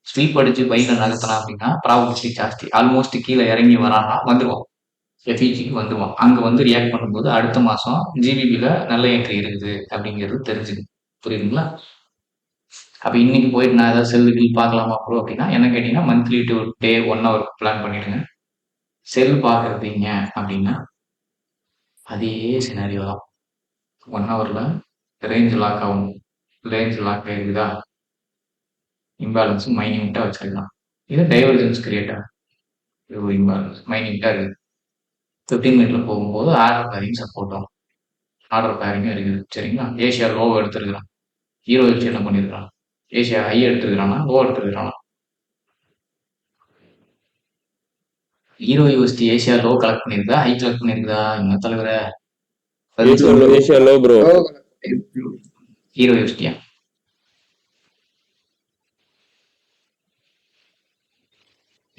ஸ்லீப் அடிச்சு பைக்ல நகர்த்தலாம் அப்படின்னா ப்ராபபிலிட்டி ஜாஸ்தி. ஆல்மோஸ்ட் கீழே இறங்கி வரானா வந்துருவான், எஃபிஜிக்கு வந்துருவான். அங்க வந்து ரியாக்ட் பண்ணும்போது அடுத்த மாசம் ஜிபிபில நல்ல என்ட்ரி இருக்குது அப்படிங்கிறது தெரிஞ்சுது. புரியுதுங்களா? அப்ப இன்னைக்கு போயிட்டு நான் ஏதாவது செல் பில் பார்க்கலாமா ப்ரோ அப்படின்னா என்ன கேட்டீங்கன்னா monthly to day 1 hour plan பண்ணிடுங்க. செல் பார்க்கறதீங்க அப்படின்னா அதே சினாரியோ தான். 1 ஹவர்ல ரேஞ்ச் லாக் ஆகும். ரேஞ்ச் லாக் ஆயிருக்குதா, இம்பேலன்ஸ் மைன்யூட்டா வச்சிருக்கலாம். இது டைவர்ஜென்ஸ் கிரியேட் ஆகும். இது ஒரு இம்பேலன்ஸ் மைன்யூட்டா இருக்குது. 15 மினிட்ல போகும்போது ஆர்டர் பேரிங் சப்போர்ட் ஆகும். ஆர்டர் பேரிங்கும் இருக்குது. சரிங்களா? ஏசியா லோவை எடுத்துருக்கிறான். ஹீரோ வச்சு என்ன பண்ணியிருக்கான்? ஏசியா ஹை எடுத்துருக்கிறானா லோ எடுத்துருக்கிறானா? Euro USD Asia low collect பண்ணியிருக்கா ஹை கலெக்ட் பண்ணியிருக்கா? என்ன தலைவர ஏசியா லோ ப்ரோ. ஹீரோ யூஎஸ்டியா?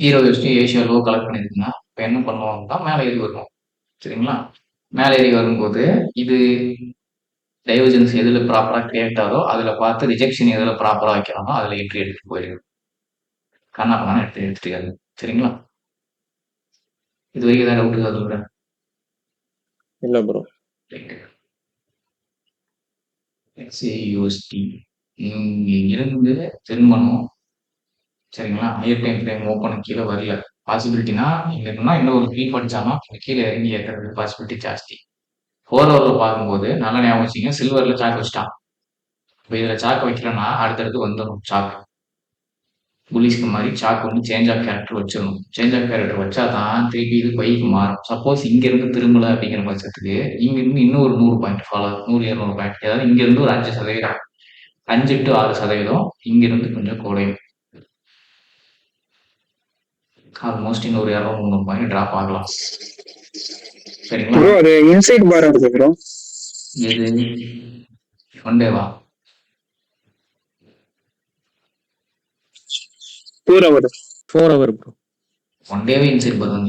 Euro USD Asia low collect பண்ணியிருக்குன்னா இப்போ என்ன பண்ணுவாங்கன்னா மேலே ஏறி வரும். சரிங்களா? மேலே ஏறி வரும்போது இது டைவர்ஜென்ஸ் எதில் ப்ராப்பராக கிரியேட் ஆகுதோ அதில் பார்த்து ரிஜெக்ஷன் எதில் ப்ராப்பராக வைக்கிறானோ அதில் என்ட்ரி எடுத்துட்டு போயிருக்கு. கண்ணா பண்ணா எடுத்துக்காது. சரிங்களா? இது வரைக்கும் ஏதாவது டவுட் இருக்கா சொல்றேன்? இல்ல ப்ரோ. XAUSD இங்க இருந்து திரும்பணும். சரிங்களா? ஹையர் டைம் ஃப்ரேம் ஓப்பன் கீழே வரல. பாசிபிலிட்டினா இங்க இருக்குன்னா இன்னும் ஒரு 3 படிச்சாலும் கீழே இறங்கி ஏற்றது பாசிபிலிட்டி ஜாஸ்தி. 4 ஹவர்ல பார்க்கும்போது நல்லா ஞாபகம் வச்சுங்க, சில்வர்ல சாக்கு வச்சுட்டான். இப்போ இதுல சாக்கு வைக்கிறேன்னா அடுத்தடுத்து வந்துடும் சாக்கு. புலிஸ்க்கு மாதிரி சாக்கு வந்து சேஞ்ச் ஆஃப் கேரக்டர் வச்சிடணும். சேஞ்ச் ஆஃப் கேரக்டர் வச்சா தான் திருப்பி இது பைக்கு மாறும். சப்போஸ் இங்க இருந்து திரும்பல அப்படிங்கிற பட்சத்துக்கு இங்க இருந்து இன்னும் ஒரு 100 பாயிண்ட் ஃபாலோ 100-200 பாயிண்ட், அதாவது இங்க இருந்து ஒரு 5%, 5 to 6% இங்க இருந்து கொஞ்சம் குறையும். ஆல்மோஸ்ட் இன்னொரு 200-300 பாயிண்ட் டிராப் ஆகலாம். சரிங்களா? ப்ரோ அது இன்சைட் பார் இருக்கு ப்ரோ. எது ஒன் டேவா? 4 ஹவர் ப்ரோ. ஒன் டேவே இன்சைட் பதில்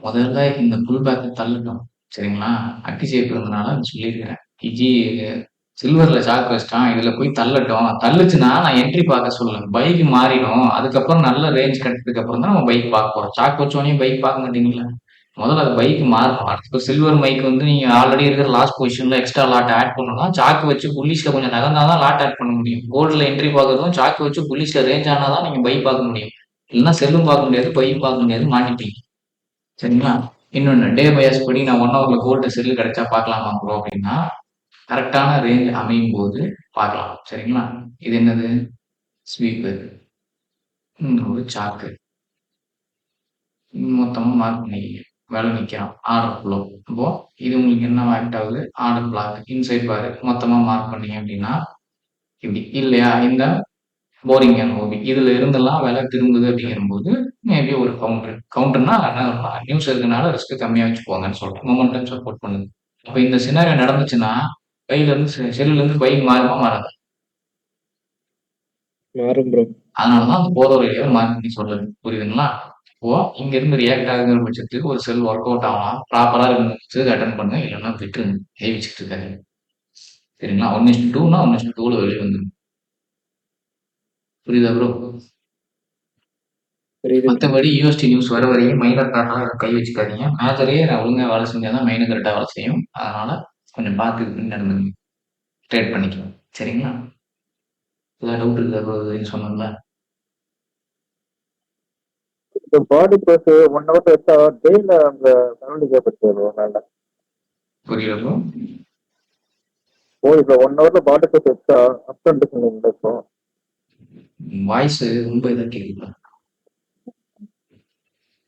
முதல்ல இந்த புல் பேக்கை தள்ளட்டும். சரிங்களா? அக்கி சேப்பு இருந்தனால சொல்லியிருக்கிறேன். இஜி சில்வர்ல சாக்கு வச்சிட்டான், இதுல போய் தள்ளட்டும். தள்ளுச்சுன்னா நான் என்ட்ரி பார்க்க சொல்லுங்க. பைக் மாறிடும். அதுக்கப்புறம் நல்ல ரேஞ்ச் கிடைச்சதுக்கு அப்புறம் தான் நம்ம பைக் பார்க்க போறோம். சாக்கு வச்சோடனே பைக் பார்க்க மாட்டீங்களா? முதல்ல அது பைக் மாறணும். அடுத்து சில்வர் மைக் வந்து நீங்க ஆல்ரெடி இருக்கிற லாஸ்ட் பொசிஷன்ல எக்ஸ்ட்ரா லாட் ஆட் பண்ணணும்னா சாக்கு வச்சு புல்லிஷ்ல கொஞ்சம் நகர்ந்தாதான் லாட் ஆட் பண்ண முடியும். கோல்டுல என்ட்ரி பார்க்கறதும் சாக்கு வச்சு புல்லிஷ்ல ரேஞ்ச் ஆனாதான் நீங்க பைக் பார்க்க முடியும். இல்லைன்னா செல்லும் பார்க்க முடியாது, பைக் பார்க்க முடியாது, மாட்டிப்பீங்க. சரிங்களா? இன்னொன்னு டே பயாஸ் படி நான் 1 ஹவர்ல கோல்டு செல்லு கிடைச்சா பார்க்கலாமா ப்ரோ அப்படின்னா கரெக்டான ரேஞ்ச் அமையும் போது பார்க்கலாம். சரிங்களா? இது என்னது? ஸ்வீப்பர், ஒரு சாக்கு. மொத்தமா மார்க் பண்ணிக்கிங்க. வேலை நிற்கிறான் ஆர்டர் ஃப்ளோ. அப்போ இது உங்களுக்கு என்ன ஆக்ட் ஆகுது? ஆர்டர் பிளாக் இன்சைட் பாரு மொத்தமா மார்க் பண்ணீங்க அப்படின்னா இப்படி இல்லையா? இந்த போரிங்கான ஓபி இதுல இருந்தெல்லாம் வேலை திரும்புது அப்படிங்கும்போது மேபி ஒரு கவுண்டர்னா நியூஸ் இருக்கனால ரிஸ்க் கம்மியா வச்சுக்கோங்கன்னு சொல்றேன். மொமெண்டம் சப்போர்ட் பண்ணுது. அப்ப இந்த சினாரியோ நடந்துச்சுன்னா கையில இருந்து செல்லுல இருந்து பைக் மாறுமா மாறாது? மாறும் ப்ரோ. அதனாலதான் அந்த போற ஒரு மார்க் பண்ணி சொல்றது. புரியுதுங்களா? இப்போ இங்க இருந்து ரியாக்ட் ஆகுங்கிற பட்சத்துக்கு ஒரு செல் ஒர்க் அவுட் ஆகலாம். ப்ராப்பரா இருந்து அட்டன் பண்ணுங்க, இல்லைன்னா விட்டுருங்க. வச்சுட்டு இருக்காரு. சரிங்களா? 1:2னா 1:2ல வெளியே வந்துடும். புரியுதா ப்ரோ? மற்றபடி யூஎஸ்டி நியூஸ் வர வரையும் மைனர் கரெக்டாக கை வச்சுக்காதீங்க. மேஜரே நான் ஒழுங்காக வேலை செஞ்சாதான் மைனர் கரெக்டாக வேலை செய்யும். அதனால கொஞ்சம் பார்த்து நடந்துங்க, ட்ரேட் பண்ணிக்கலாம். சரிங்களா? ஏதாவது டவுட் இருக்கா ப்ரோ? சொன்னோம்ல பாடி ப்ரோஸ் 1 ஹவர் வச்சா டேல அந்த பெனல்டி கேட்பது. புரியல ப்ரோ? ஓ இப்போ 1 ஹவர்ல பாடி ப்ரோஸ் வச்சா அப் அண்ட் சொன்னீங்களா? இப்போ வாய்ஸ் ரொம்ப இதாக கேட்குது.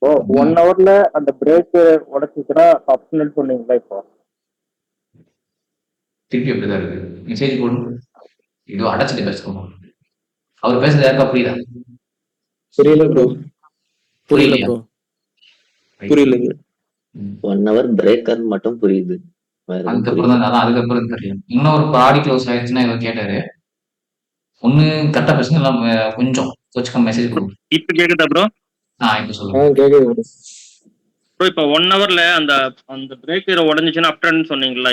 ஓ 1 ஹவர்ல அந்த பிரேக் உடைச்சுச்சுன்னா அப்னு சொன்னீங்களா? இப்போ திருப்பி அப்படிதான் இருக்கு. மெசேஜ் போடு. இதோ அடைச்சிட்டு பேசுவோம். அவர் பேசுறது யாருக்கா புரியுதா? புரியல ப்ரோ. புரியலையா? புரியலைங்க. 1 ஹவர் பிரேக்கர் மட்டும் புரியுது. அதுக்கப்புறம் தான் அதான் அதுக்கப்புறம் தெரியும். இன்னொரு பாடி க்ளோஸ் ஆயிடுச்சுன்னா இவர் கேட்டாரு. ஒண்ணு கரெக்டா பேசுங்க, இல்லை கொஞ்சம் கொஞ்சம் மெசேஜ் கொடுங்க. இப்ப கேக்குதா ப்ரோ? இப்ப சொல்லுங்க. கேக்குது ப்ரோ. இப்போ 1 ஹவர்ல அந்த அந்த பிரேக்கர் உடைஞ்சிச்சுன்னா அப்டர்ன்னு சொன்னீங்களா?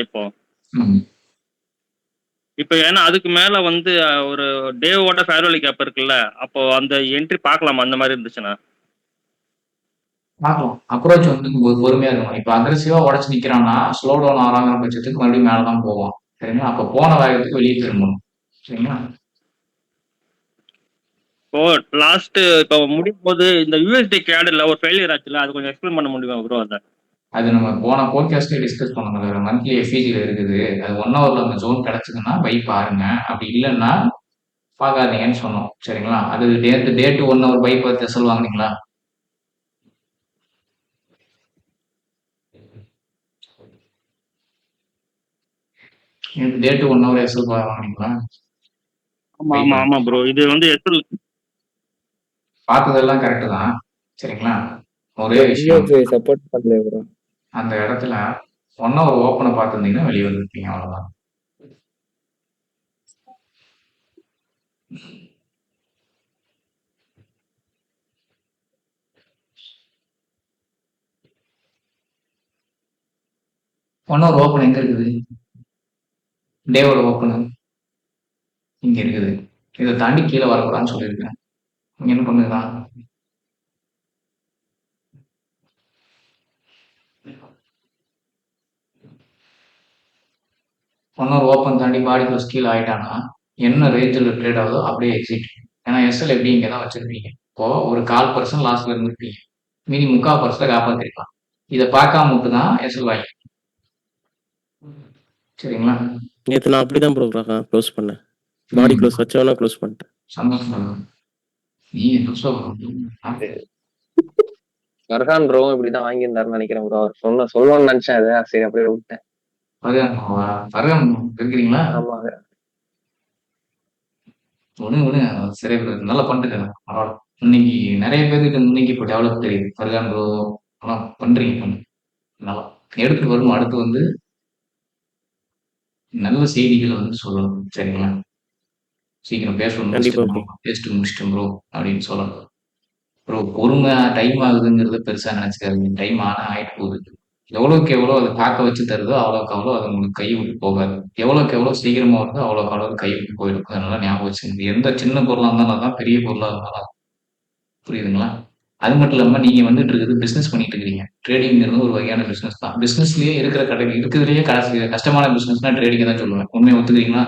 இப்போ ஏன்னா அதுக்கு மேல வந்து ஒரு டேவோட ஃபேர்வெல் கேப் இருக்குல்ல, அப்போ அந்த என்ட்ரி பார்க்கலாமா அந்த மாதிரி இருந்துச்சுன்னா? பார்க்கலாம். அப்ரோச் வந்து பொறுமையா இருக்கணும். இப்போ அக்ரெசிவா உடச்சு நிக்கிறான்னா ஸ்லோ டவுன் ஆகிறாங்கிற பட்சத்துக்கு மறுபடியும் மேலதான் போவான். சரிங்களா? அப்போ போன வேகத்துக்கு வெளியே திரும்பணும். சரிங்களா? இப்போ லாஸ்ட் இப்போ முடியும் போது இந்த யூஎஸ்டி கேடில் ஒரு ஃபெயிலியர் ஆச்சுல, அது கொஞ்சம் எக்ஸ்பிளைன் பண்ண முடியுமா ப்ரோ? அதை அது நம்ம போன போட்காஸ்ட்லேயே டிஸ்கஸ் பண்ணோம். மந்த்லி எஃபிஜியில் இருக்குது. அது 1 ஹவரில் அந்த ஜோன் கிடச்சிதுன்னா பை பாருங்க. அப்படி இல்லைன்னா பார்க்காதீங்கன்னு சொன்னோம். சரிங்களா? அது டேட்டு 1 ஹவர் பை பார்த்து எஸ்எல் வாங்குனீங்களா? டேட்டு 1 ஹவர் எஸ்எல் வாங்குனீங்களா? ஆமா ஆமா ஆமா ப்ரோ. இது வந்து எஸ்எல் பார்த்ததெல்லாம் கரெக்டு தான். சரிங்களா? ஒரே விஷயம் சப்போர்ட் பண்ணல ப்ரோ. அந்த இடத்துல 1 ஹவர் ஓப்பனை பார்த்துருந்தீங்கன்னா வெளியே வந்துருப்பீங்க. அவ்வளோதான். ஒன் ஹவர் ஓப்பன் எங்க இருக்குது? டேவோட ஓப்பன் இங்க இருக்குது. இதை தாண்டி கீழே வரக்கூடாதுன்னு சொல்லியிருக்கேன். இங்க என்ன பண்ணுதான்? ஒன் ஹவர் ஓப்பன் தாண்டி பாடி க்ளோஸ் கீழே ஆயிட்டானா என்ன ரேஞ்சில் ட்ரேட் ஆகுதோ அப்படியே எக்ஸிட். ஏன்னா எஸ்எல் எப்படி இங்கே தான் வச்சிருப்பீங்க. இப்போ ஒரு 1/4% லாஸ்ட்ல இருந்திருப்பீங்க. மீதி 3/4% காப்பாற்றிருக்கலாம். இதை பார்க்காம மட்டும் தான் எஸ்எல் வாங்கி. சரிங்களா? நேற்று நான் அப்படிதான் ப்ரோ க்ளோஸ் பண்ணேன். பாடி க்ளோஸ் வச்சவனா க்ளோஸ் பண்ணிட்டேன். சந்தோஷம். நீ என்ன சொல்ற? ஃபர்ஹான் ப்ரோ இப்படிதான் வாங்கியிருந்தாருன்னு நினைக்கிறேன் ப்ரோ. அவர் சொல்லணும்னு நினைச்சேன். அதை சரி அப்படியே விட்டேன். ஃபர்ஹான் இருக்கிறீங்களா? ஆமாங்க. ஒண்ணு சரி நல்லா பண்ணிட்டு இன்னைக்கு நிறைய பேருக்கு இன்னைக்கு இப்போ டெவலப் தெரியுது. ஃபர்ஹான் ப்ரோ ஆனால் பண்றீங்க நல்லா எடுத்துட்டு வரும். அடுத்து வந்து நல்ல செய்திகளை வந்து சொல்லணும். சரிங்களா? சீக்கிரம் பேசணும். பேசிட்டு முடிச்சிட்டோம் ப்ரோ அப்படின்னு சொல்லணும். ப்ரோ பொறுமை டைம் ஆகுதுங்கிறது பெருசா நினைச்சுக்காதீங்க. டைம் ஆயிட்டு போகுது. எவ்வளவுக்கு எவ்வளோ அதை காக்க வச்சு தருதோ அவ்வளோக்கு அவ்வளோ அது உங்களுக்கு கை விட்டு போகாது. எவ்வளோக்கு எவ்வளோ சீக்கிரமா வருதோ அவ்வளோக்கு அவ்வளோ கை விட்டு போயிடும். அதனால ஞாபகம் வச்சுங்க. எந்த சின்ன பொருளாக இருந்தாலும் தான், பெரிய பொருளாக இருந்தாலும். புரியுதுங்களா? அது மட்டும் இல்லாம நீங்க வந்துட்டு இருக்குது பிசினஸ் பண்ணிட்டு இருக்கீங்க. ட்ரேடிங்கிறது ஒரு வகையான பிசினஸ் தான். பிசினஸ்லயே இருக்கிறதுலயே கஷ்டமான பிசினஸ்னா ட்ரேடிங் தான் சொல்லுவேன். உண்மையை ஒத்துக்கிறீங்களா?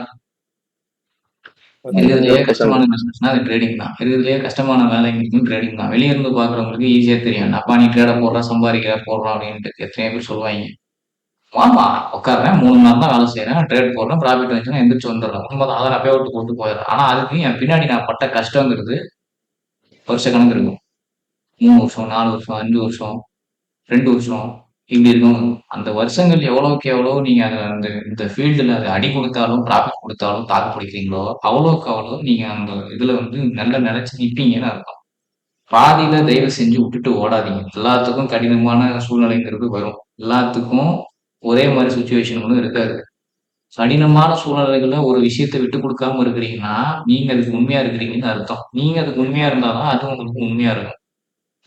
இருக்கிறதுலயே கஷ்டமான பிசினஸ்னா அது ட்ரேடிங் தான். இருக்கிறதுலயே கஷ்டமான வேலைங்களுக்கும் ட்ரேடிங் தான். வெளியே இருந்து பாக்குறவங்களுக்கு ஈஸியா தெரியும். அப்பா நீ ட்ரேட போடுறா, சம்பாதிக்கிற போடுறான் அப்படின்ட்டு எத்தனையோ பேர் சொல்லுவாங்க. ஆமா உட்காடுறேன் 3 நாள் தான் வேலை செய்யறேன், ட்ரேட் போடுறேன், ப்ராஃபிட் வந்துச்சுன்னா எந்திரிச்சு வந்துடுறேன். உண்மைதான். அதை அப்பயே விட்டு போட்டு போயிடுறேன். ஆனா அதுக்கு என் பின்னாடி நான் பட்ட கஷ்டங்கிறது வருஷ கணக்கு இருக்கும். 3 வருஷம், 4 வருஷம், 5 வருஷம், 2 வருஷம் இப்படி இருக்கும். அந்த வருஷங்கள் எவ்வளவுக்கு எவ்வளவு நீங்க அந்த இந்த ஃபீல்டுல அது அடி கொடுத்தாலும் ப்ராஃபிட் கொடுத்தாலும் தாக்கு பிடிக்கிறீங்களோ அவ்வளவுக்கு அவ்வளவு நீங்க அந்த இதுல வந்து நல்லா நினைச்சு நிற்பீங்கன்னு அர்த்தம். பாதியில தயவு செஞ்சு விட்டுட்டு ஓடாதீங்க. எல்லாத்துக்கும் கடினமான சூழ்நிலைங்கிறது வரும். எல்லாத்துக்கும் ஒரே மாதிரி சுச்சுவேஷன் ஒன்றும் இருக்காது. கடினமான சூழ்நிலைகள்ல ஒரு விஷயத்தை விட்டு கொடுக்காம இருக்கிறீங்கன்னா நீங்க அதுக்கு உண்மையா இருக்கிறீங்கன்னு அர்த்தம். நீங்க அதுக்கு உண்மையா இருந்தாதான் அது உங்களுக்கு உண்மையா இருக்கும்.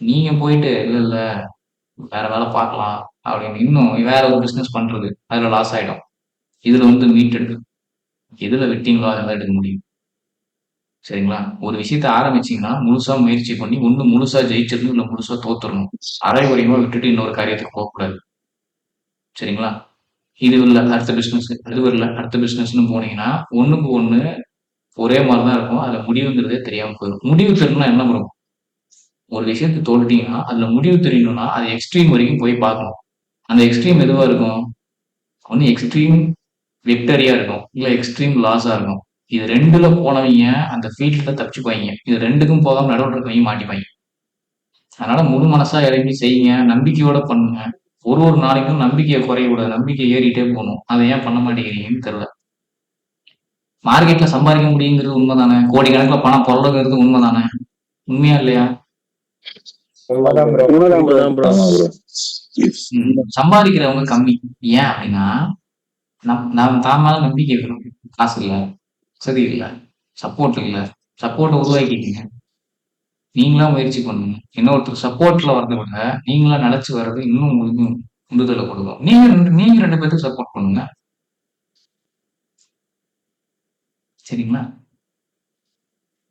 நீங்க போயிட்டு இல்ல வேற வேலை பார்க்கலாம் அப்படின்னு இன்னும் வேற ஒரு பிசினஸ் பண்றது, அதுல லாஸ் ஆயிடும். இதுல வந்து மீட்டெடுக்கு எதுல விட்டீங்களோ அதெல்லாம் எடுக்க முடியும். சரிங்களா? ஒரு விஷயத்த ஆரம்பிச்சீங்கன்னா முழுசா முயற்சி பண்ணி ஒண்ணு முழுசா ஜெயிச்சிடணும், இல்ல முழுசா தோத்துடணும். அரைகுறையமா விட்டுட்டு இன்னொரு காரியத்துக்கு போகக்கூடாது. சரிங்களா? இது இல்ல அடுத்த பிசினஸ், அது இல்ல அடுத்த பிசினஸ்ன்னு போனீங்கன்னா ஒண்ணுக்கு ஒண்ணு ஒரே மாதிரிதான் இருக்கும். அதுல முடிவுங்கிறதே தெரியாம போயிடும். முடிவு தெரியணும்னா என்ன பண்ணும்? ஒரு விஷயத்தை தோல்ட்டீங்கன்னா அதுல முடிவு தெரியணும்னா அது எக்ஸ்ட்ரீம் வரைக்கும் போய் பார்க்கணும். அந்த எக்ஸ்ட்ரீம் எதுவா இருக்கும்? ஒண்ணு எக்ஸ்ட்ரீம் விக்டரியா இருக்கும், இல்ல எக்ஸ்ட்ரீம் லாஸா இருக்கும். இது 2ல போனவங்க அந்த ஃபீல்ட்ல தப்பிச்சுப்பாங்க. இது 2க்கும் போகாம நடுவில் இருக்கவங்க மாட்டிப்பாங்க. அதனால முழு மனசா இறங்கி செய்யுங்க. நம்பிக்கையோட பண்ணுங்க. ஒரு நாளைக்கும் நம்பிக்கையை குறைய கூடாது. நம்பிக்கை ஏறிட்டே போகணும். அதை ஏன் பண்ண மாட்டேங்கிறீங்கன்னு தெரியல. மார்க்கெட்ல சம்பாதிக்க முடியுங்கிறது உண்மைதானே? கோடிக்கணக்கில் பணம் பொருளுங்கிறது உண்மைதானே? உண்மையா இல்லையா? சம்பாதிக்கிறவங்க கம்மி. ஏன் அப்படின்னா நான் தான் மேல நம்பிக்கை வேணும். காசு இல்ல, வசதி இல்ல, சப்போர்ட் இல்ல. சப்போர்ட் உருவாக்கிட்டீங்க. நீங்களா முயற்சி பண்ணுங்க. இன்னொருத்தர் சப்போர்ட்ல வரதை விட நீங்களா நினைச்சு வர்றது இன்னும் உங்களுக்கு உந்துதலை கொடுக்கும். நீங்க 2 பேருக்கு சப்போர்ட் பண்ணுங்க. சரிங்களா?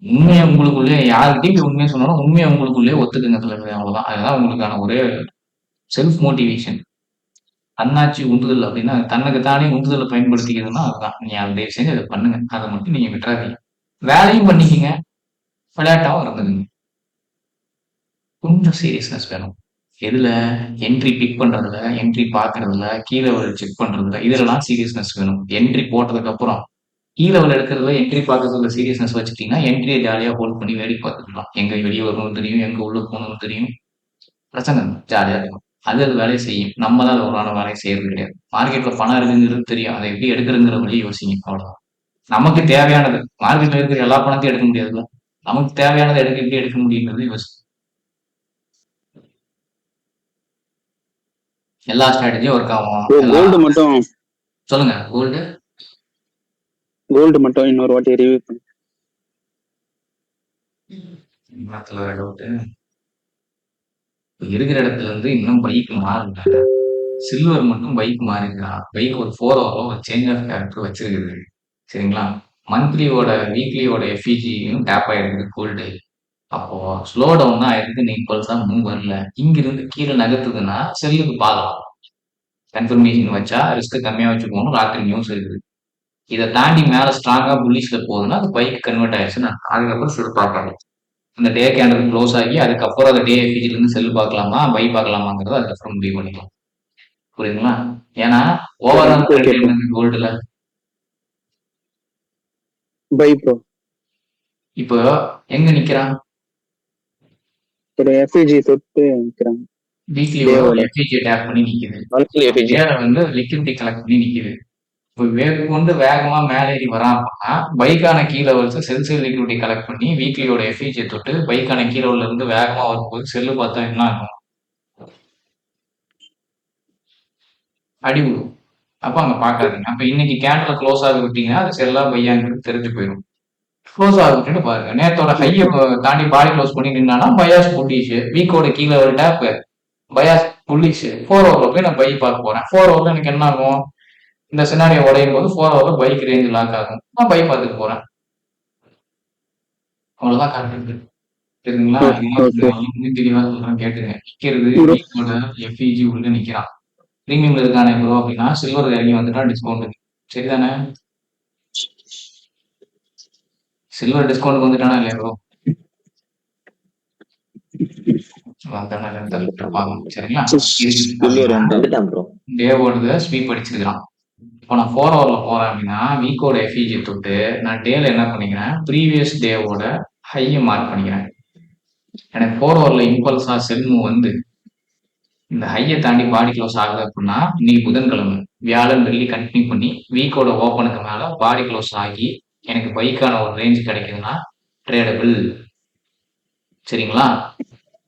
உண்மையை உங்களுக்குள்ளே யாருக்கிட்டையும் உண்மையை சொன்னாலும் உண்மையை உங்களுக்குள்ளே ஒத்துக்குங்க தலைவர். அவ்வளவுதான். அதுதான் உங்களுக்கான ஒரே செல்ஃப் மோட்டிவேஷன். தன்னாட்சி உந்துதல் அப்படின்னா தனக்கு தானே உந்துதலை பயன்படுத்திக்கிறதுனா அதுதான். நீங்க அதை தயவு செஞ்சு அதை பண்ணுங்க. அதை மட்டும் நீங்க விட்டுறாதீங்க. வேலையும் பண்ணிக்கங்க, விளையாட்டாவும் இருந்துக்குங்க. கொஞ்சம் சீரியஸ்னஸ் வேணும். எதுல? என்ட்ரி பிக் பண்றதுல, என்ட்ரி பாக்குறதுல, கீ லெவல் செக் பண்றதுல, இதுலலாம் சீரியஸ்னஸ் வேணும். என்ட்ரி போட்டதுக்கு அப்புறம் கீ லெவல் எடுக்கிறதுல, என்ட்ரி பார்க்கறதுல சீரியஸ்னஸ் வச்சுட்டீங்கன்னா, என்ட்ரியை ஜாலியா ஹோல்ட் பண்ணி வேடிக்கை பார்த்துக்கலாம். எங்க வெளியே வரணும்னு தெரியும், எங்க உள்ள போகணும்னு தெரியும். பிரச்சனை இல்லை, ஜாலியா இருக்கும். அது வேலையை செய்யும். நம்ம தான் ஒரு வேலையை செய்யறது கிடையாது. மார்க்கெட்ல பணம் இருக்குங்கிறது தெரியும். அதை எப்படி எடுக்கிறதுங்கிற வழியை யோசிங்க. அவ்வளவுதான். நமக்கு தேவையானது மார்க்கெட்ல இருக்கிற எல்லா பணத்தையும் எடுக்க முடியாதுல்ல. நமக்கு தேவையானதை எப்படி எடுக்க முடியுங்கிறது யோசி. எல்லா ஸ்ட்ராட்டஜியும் ஒர்க் ஆகும். கோல்டு மட்டும் சொல்லுங்க. கோல்டு மட்டும் இன்னொரு வாட்டி ரிவ்யூ பண்ணு. இருக்கிற இடத்துல இருந்து இன்னும் பைக் மாறல. சில்வர் மட்டும் பைக் மாறிருக்கான். பைக் ஒரு 4 ஹவரோ ஒரு சேஞ்ச் ஆஃப் கேரக்டர் வச்சிருக்குது. சரிங்களா? மந்த்லியோட வீக்லியோட எஃபிஜியும் டேப் ஆயிருக்கு கோல்டு. அப்போ ஸ்லோ டவுன் தான் ஆயிருக்கு. நீ இம்பல்ஸா மூவ் வரல. இங்கிருந்து கீழே நகர்த்துதுன்னா செல்லுக்கு பார்க்கலாம். கன்ஃபர்மேஷன் வச்சா ரிஸ்க் கம்மியா வச்சு போகணும். ராத்திரி நியூஸ் இருக்குது. இதை தாண்டி மேல ஸ்ட்ராங்கா புல்லிஷ்ல போகுதுன்னா அது பைக் கன்வெர்ட் ஆயிடுச்சுன்னா அதுக்கப்புறம் செல் பார்க்கலாம். அந்த டே கேண்டல் க்ளோஸ் ஆகி அதுக்கப்புறம் அந்த டே எஃபிஜில இருந்து செல் பார்க்கலாமா பை பார்க்கலாமாங்கிறத அதுக்கப்புறம் முடிவு பண்ணிக்கலாம். புரியுதுங்களா? ஏன்னா ஓவரால் கோல்டுல பை ப்ரோ. இப்போ எங்க நிக்கிறான்? ஒரு எஃப்இஜி தொட்டு நிக்கிறாங்க. வீக்லியோட எஃபிஜி டேப் பண்ணி நிக்குது. வந்து லிக்விடிட்டி கலெக்ட் பண்ணி நிக்குது. இப்போ கொண்டு வேகமா மேலே ஏறி வரான் அப்படின்னா பைக்கான கீ லெவல்ஸ் செல் லிக்விடிட்டி கலெக்ட் பண்ணி வீக்லியோட எஃபிஜியை தொட்டு பைக்கான கீ லெவல்ல இருந்து வேகமா வரும்போது செல்லு பார்த்தா என்ன ஆகும்? அடி விடும். அப்ப அங்க பாக்காதீங்க. அப்ப இன்னைக்கு கேண்டல க்ளோஸ் ஆக விட்டீங்கன்னா அது செல்லா பையாங்கிறது தெரிஞ்சு போயிடும். க்ளோஸ் ஆக விட்டுட்டு பாருங்க. நேத்தோட ஹையை தாண்டி பாடி க்ளோஸ் பண்ணி நின்னா பயாஸ் புல்லிஷ், வீக்கோட கீழே ஒரு டேப் பயாஸ் புல்லிஷ். 4 ஹவர்ல போய் நான் பை பார்க்க போறேன். 4 ஹவர்ல எனக்கு என்ன ஆகும்? இந்த சினாரியோ உடையும் போது 4 ஹவர்ல பைக் ரேஞ்ச் லாக் ஆகும். நான் பை பார்த்துட்டு போறேன். அவ்வளவுதான் கரெக்ட். சரிங்களா? தெளிவா சொல்றேன் கேட்டுங்க. நிக்கிறது வீக்கோட எஃப்இஜி உள்ள நிக்கிறான். பிரீமியம்ல இருக்கானே ப்ரோ அப்படின்னா சில்வர் இறங்கி வந்துட்டா டிஸ்கவுண்ட். சரிதானே? சில்வர் டிஸ்கவுண்ட் வந்துட்டானா இல்லையா ப்ரோ? சரிங்களா? டேவோட ஸ்வீப் அடிச்சிருக்கான். இப்போ நான் 4 ஹவர்ல போறேன் அப்படின்னா வீக்கோட எஃபிஜி தொட்டு நான் டேல என்ன பண்ணிக்கிறேன்? ப்ரீவியஸ் டேவோட ஹையை மார்க் பண்ணிக்கிறேன். எனக்கு 4 ஹவர்ல இம்பல்ஸா செல் மூவ் வந்து இந்த ஹையை தாண்டி பாடி க்ளோஸ் ஆகுது அப்படின்னா இன்னைக்கு புதன்கிழமை, வியாழன் வெள்ளி கண்டினியூ பண்ணி வீக்கோட ஓப்பனுக்கு மேல பாடி க்ளோஸ் ஆகி எனக்கு பைக்கான ஒரு ரேஞ்ச் கிடைக்குதுன்னா ட்ரேடபிள். சரிங்களா?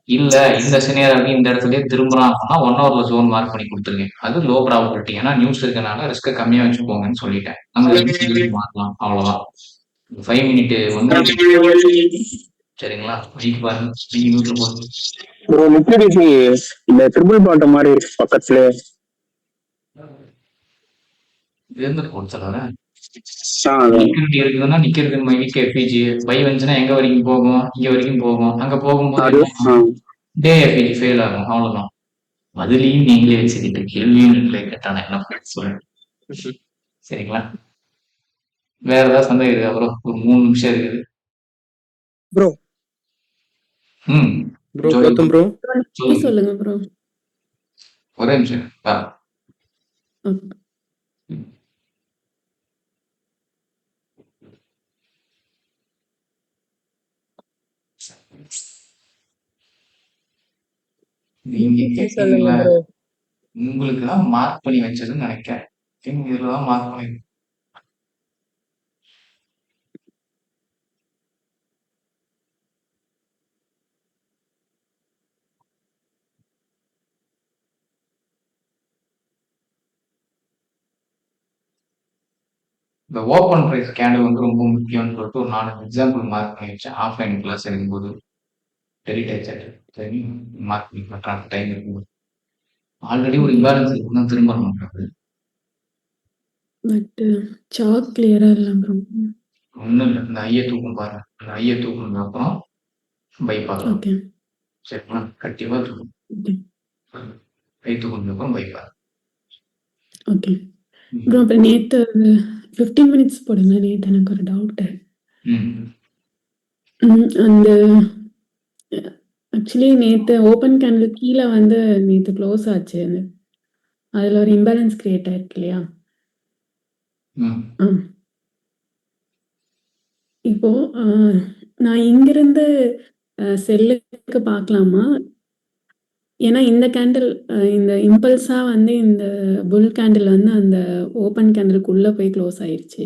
இல்ல இந்த சினியராக இந்த இடத்துலயே திரும்புறான் அப்படின்னா 1 ஹவர்ல ஜோன் மார்க் பண்ணி கொடுத்துருக்கேன். அது லோ ப்ராபபிலிட்டி. ஏன்னா நியூஸ் இருக்கனால ரிஸ்க கம்மியா வச்சுக்கோங்கன்னு சொல்லிட்டேன். நம்ம மாறலாம். அவ்வளவுதான். 5 மினிட் வந்து சரிங்களா? பைக் பாருங்க. ப்ரோ லிக்விடிட்டி இந்த ட்ரிபிள் பாட்டம் மாதிரி இருக்கு பக்கத்துல. இருந்துட்டு கொடுத்துறேன். லிக்விடிட்டி இருக்குதுன்னா நிக்கிறது வீக் எஃபிஜி பை வந்துச்சுன்னா எங்க வரைக்கும் போகும்? இங்க வரைக்கும் போகும். அங்க போகும்போது டே எஃபிஜி ஃபெயில் ஆகும். அவ்வளவுதான். அதுலயும் நீங்களே வச்சுக்கிட்டு கேள்வியும் நீங்களே கேட்டான என்ன சொல்லுங்க. சரிங்களா? வேற ஏதாவது சந்தேகம் இருக்கு? அப்புறம் ஒரு 3 நிமிஷம் இருக்குது ப்ரோ. ப்ரோ கௌதம் ப்ரோ சொல்லுங்க ப்ரோ. ஒரே நிமிஷம். நீங்க கேட்டீங்களா? உங்களுக்கு தான் மார்க் பண்ணி வச்சதுன்னு நினைக்கிறேன். இதுலதான் மார்க் பண்ணி இந்த ஓப்பன் பிரைஸ் கேண்டில் வந்து ரொம்ப முக்கியம்னு சொல்லிட்டு ஒரு 4 எக்ஸாம்பிள் மார்க் பண்ணி வச்சேன். ஆஃப்லைன் கிளாஸ் இருக்கும்போது சரி மார்க் பண்ணி பண்றாங்க டைம் இருக்கும்போது ஆல்ரெடி ஒரு இம்பேலன்ஸ் இருக்குன்னு திரும்ப மாட்டாங்க. பட் சார்ட் கிளியரா இல்ல ப்ரோ. ஒன்றும் இல்லை. இந்த ஐயை தூக்கும் பாருங்க. அந்த ஐயை தூக்குனதுக்கு அப்புறம் பை பார்க்கலாம். ஓகே சரிங்களா? கண்டிப்பா தூக்கும். கை தூக்குனதுக்கு அப்புறம் பை பாருங்க. Okay bro. அப்புறம் நேத்து 15 மினிட்ஸ் போடுங்க. நேத்து எனக்கு ஒரு டவுட். அந்த ஆக்சுவலி நேத்து ஓப்பன் கேண்டில் கீழ வந்து நேத்து க்ளோஸ் ஆச்சு. அதுல ஒரு இம்பேலன்ஸ் கிரியேட் ஆயிருக்கு இல்லையா? ம். ஆ. இப்போ நான் இங்கிருந்து செல்லுக்கு பார்க்கலாமா? ஏன்னா இந்த கேண்டில் இந்த இம்பல்ஸா வந்து இந்த புல் கேண்டில் வந்து அந்த ஓப்பன் கேண்டிலுக்குள்ள போய் க்ளோஸ் ஆயிருச்சு.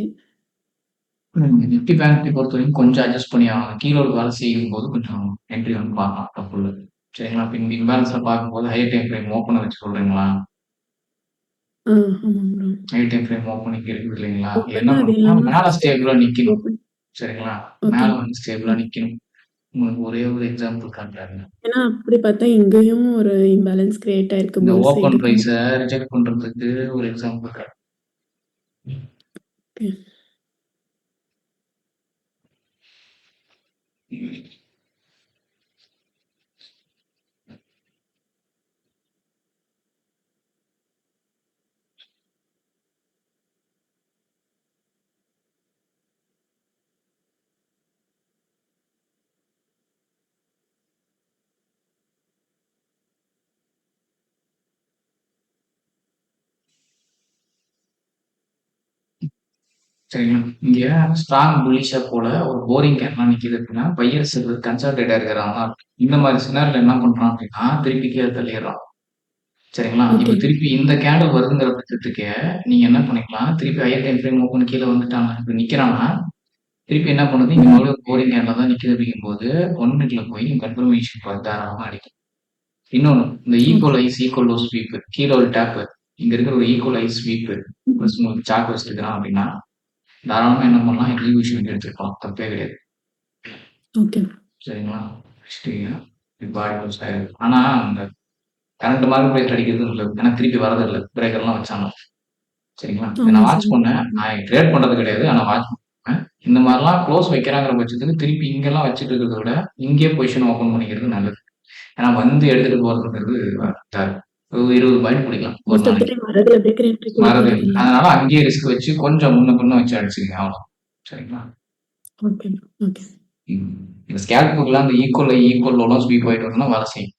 நிஃப்டி பேங்க் நிஃப்டி பொறுத்தவரைக்கும் கொஞ்சம் அட்ஜஸ்ட் பண்ணி ஆகணும். கீழ ஒரு வேலை செய்யும்போது கொஞ்சம் என்ட்ரி வந்து பார்க்கலாம் தப்பு இல்ல. சரிங்களா? இப்ப இந்த இம்பேலன்ஸ்ல பார்க்கும்போது ஹையர் டைம் ஃப்ரேம் ஓப்பன வச்சு சொல்றீங்களா? ஆமாம் bro. Higher time frame open இங்க இருக்குது இல்லைங்களா? என்ன ஓப்பன் அது பண்ணணும்னா இல்லாம மேல ஸ்டேபிளா நிக்கணும். ஓப்பன் சரிங்களா? ஓகே. மேல வந்து ஸ்டேபிளா நிக்கணும். உங்களுக்கு ஒரே ஒரு எக்ஸாம்பிள் காட்டுறேன். ஏன்னா அப்படி பார்த்தா இங்கேயும் ஒரு இம்பேலன்ஸ் கிரியேட் ஆயிருக்கு இந்த புல் ஓப்பன் சைடுக்கும். பிரைஸ ரிஜெக்ட் பண்றதுக்கு ஒரு எக்ஸாம்பிள் காட்டுறேன். ஓகே. சரிங்களா? இங்க ஸ்ட்ராங் புல்லிஷா போல ஒரு போரிங் கேப்லாம் நிக்குது அப்படின்னா பையர்ஸ் கன்சல்டேட்டா இருக்கிறாங்க. இந்த மாதிரி சினாரில என்ன பண்றான் அப்படின்னா திருப்பி கீழே தள்ளிடுறான். சரிங்களா? இப்ப ஓகே. திருப்பி இந்த கேண்டில் வருதுங்கிற பட்சத்துக்கு நீங்க என்ன பண்ணிக்கலாம், திருப்பி ஹையர் டைம் ஃப்ரேம் ஓப்பன் கீழ வந்துட்டாங்க. இப்ப நிக்கிறான்னா, திருப்பி என்ன பண்ணுது, இங்க மறுபடியும் போரிங் கேண்டில் தான் நிக்குது அப்படிங்கும்போது 1 மினிட்ல போய் நீங்க கன்ஃபர்மேஷன் தாராளமா அடிக்கும். இன்னொன்னு, இந்த ஈக்குவல் லோ ஸ்வீப் கீழ ஒரு டேப் இங்க இருக்கிற ஒரு ஈக்குவலைஸ் ஸ்வீப் பிளஸ் உங்களுக்கு சார்ட் வச்சிருக்கிறான் அப்படின்னா, தாராளமா என்ன பண்ணலாம், எக்ஸிகியூஷன் எடுத்துக்கலாம். தப்பே கிடையாது. ஓகே. சரிங்களா? வச்சுட்டீங்க. இப்ப ஆடி க்ளோஸ் ஆயிருக்கு. ஆனா, அந்த கரண்ட் மார்க் பிரேக் அடிக்கிறது இல்ல. ஏன்னா திருப்பி வரது இல்ல. பிரேக்கர்லாம் வச்சாங்க. சரிங்களா? இத ஆமா நான் வாட்ச் சார். பண்ணேன். நான் ட்ரேட் பண்றது கிடையாது. ஆனா வாட்ச் பண்ணுவேன். இந்த மாரிலாம் க்ளோஸ் வைக்கிறாங்கிற பட்சத்துக்கு திருப்பி இங்கலாம் வச்சுட்டு இருக்கிறத விட, இங்கேயே பொசிஷன் ஓப்பன் பண்ணிக்கிறது நல்லது. ஏன்னா வந்து எடுத்துட்டு போறதுங்கிறது இதா இருக்கு. ஒரு 20 பாயிண்ட் பிடிக்கலாம் ஒரு மோஸ்ட் ஆஃப் த நாளைக்கு. டைம் வரதுல பிரேக்கர் என்ட்ரி வரது குடுக்கறது இல்ல. இல்ல. அதனால அங்கேயே ரிஸ்க் வச்சு கொஞ்சம் முன்ன பின்ன வச்சு அடிச்சுக்கங்க அவ்வளோதான். சரிங்களா? ஓகே. ஓகே. இந்த ஸ்கேல்ப் புக்லாம் அந்த ஈக்குவல் லோலாம் ஸ்வீப் ஆயிட்டு வரணும்னா வேலை செய்யும்.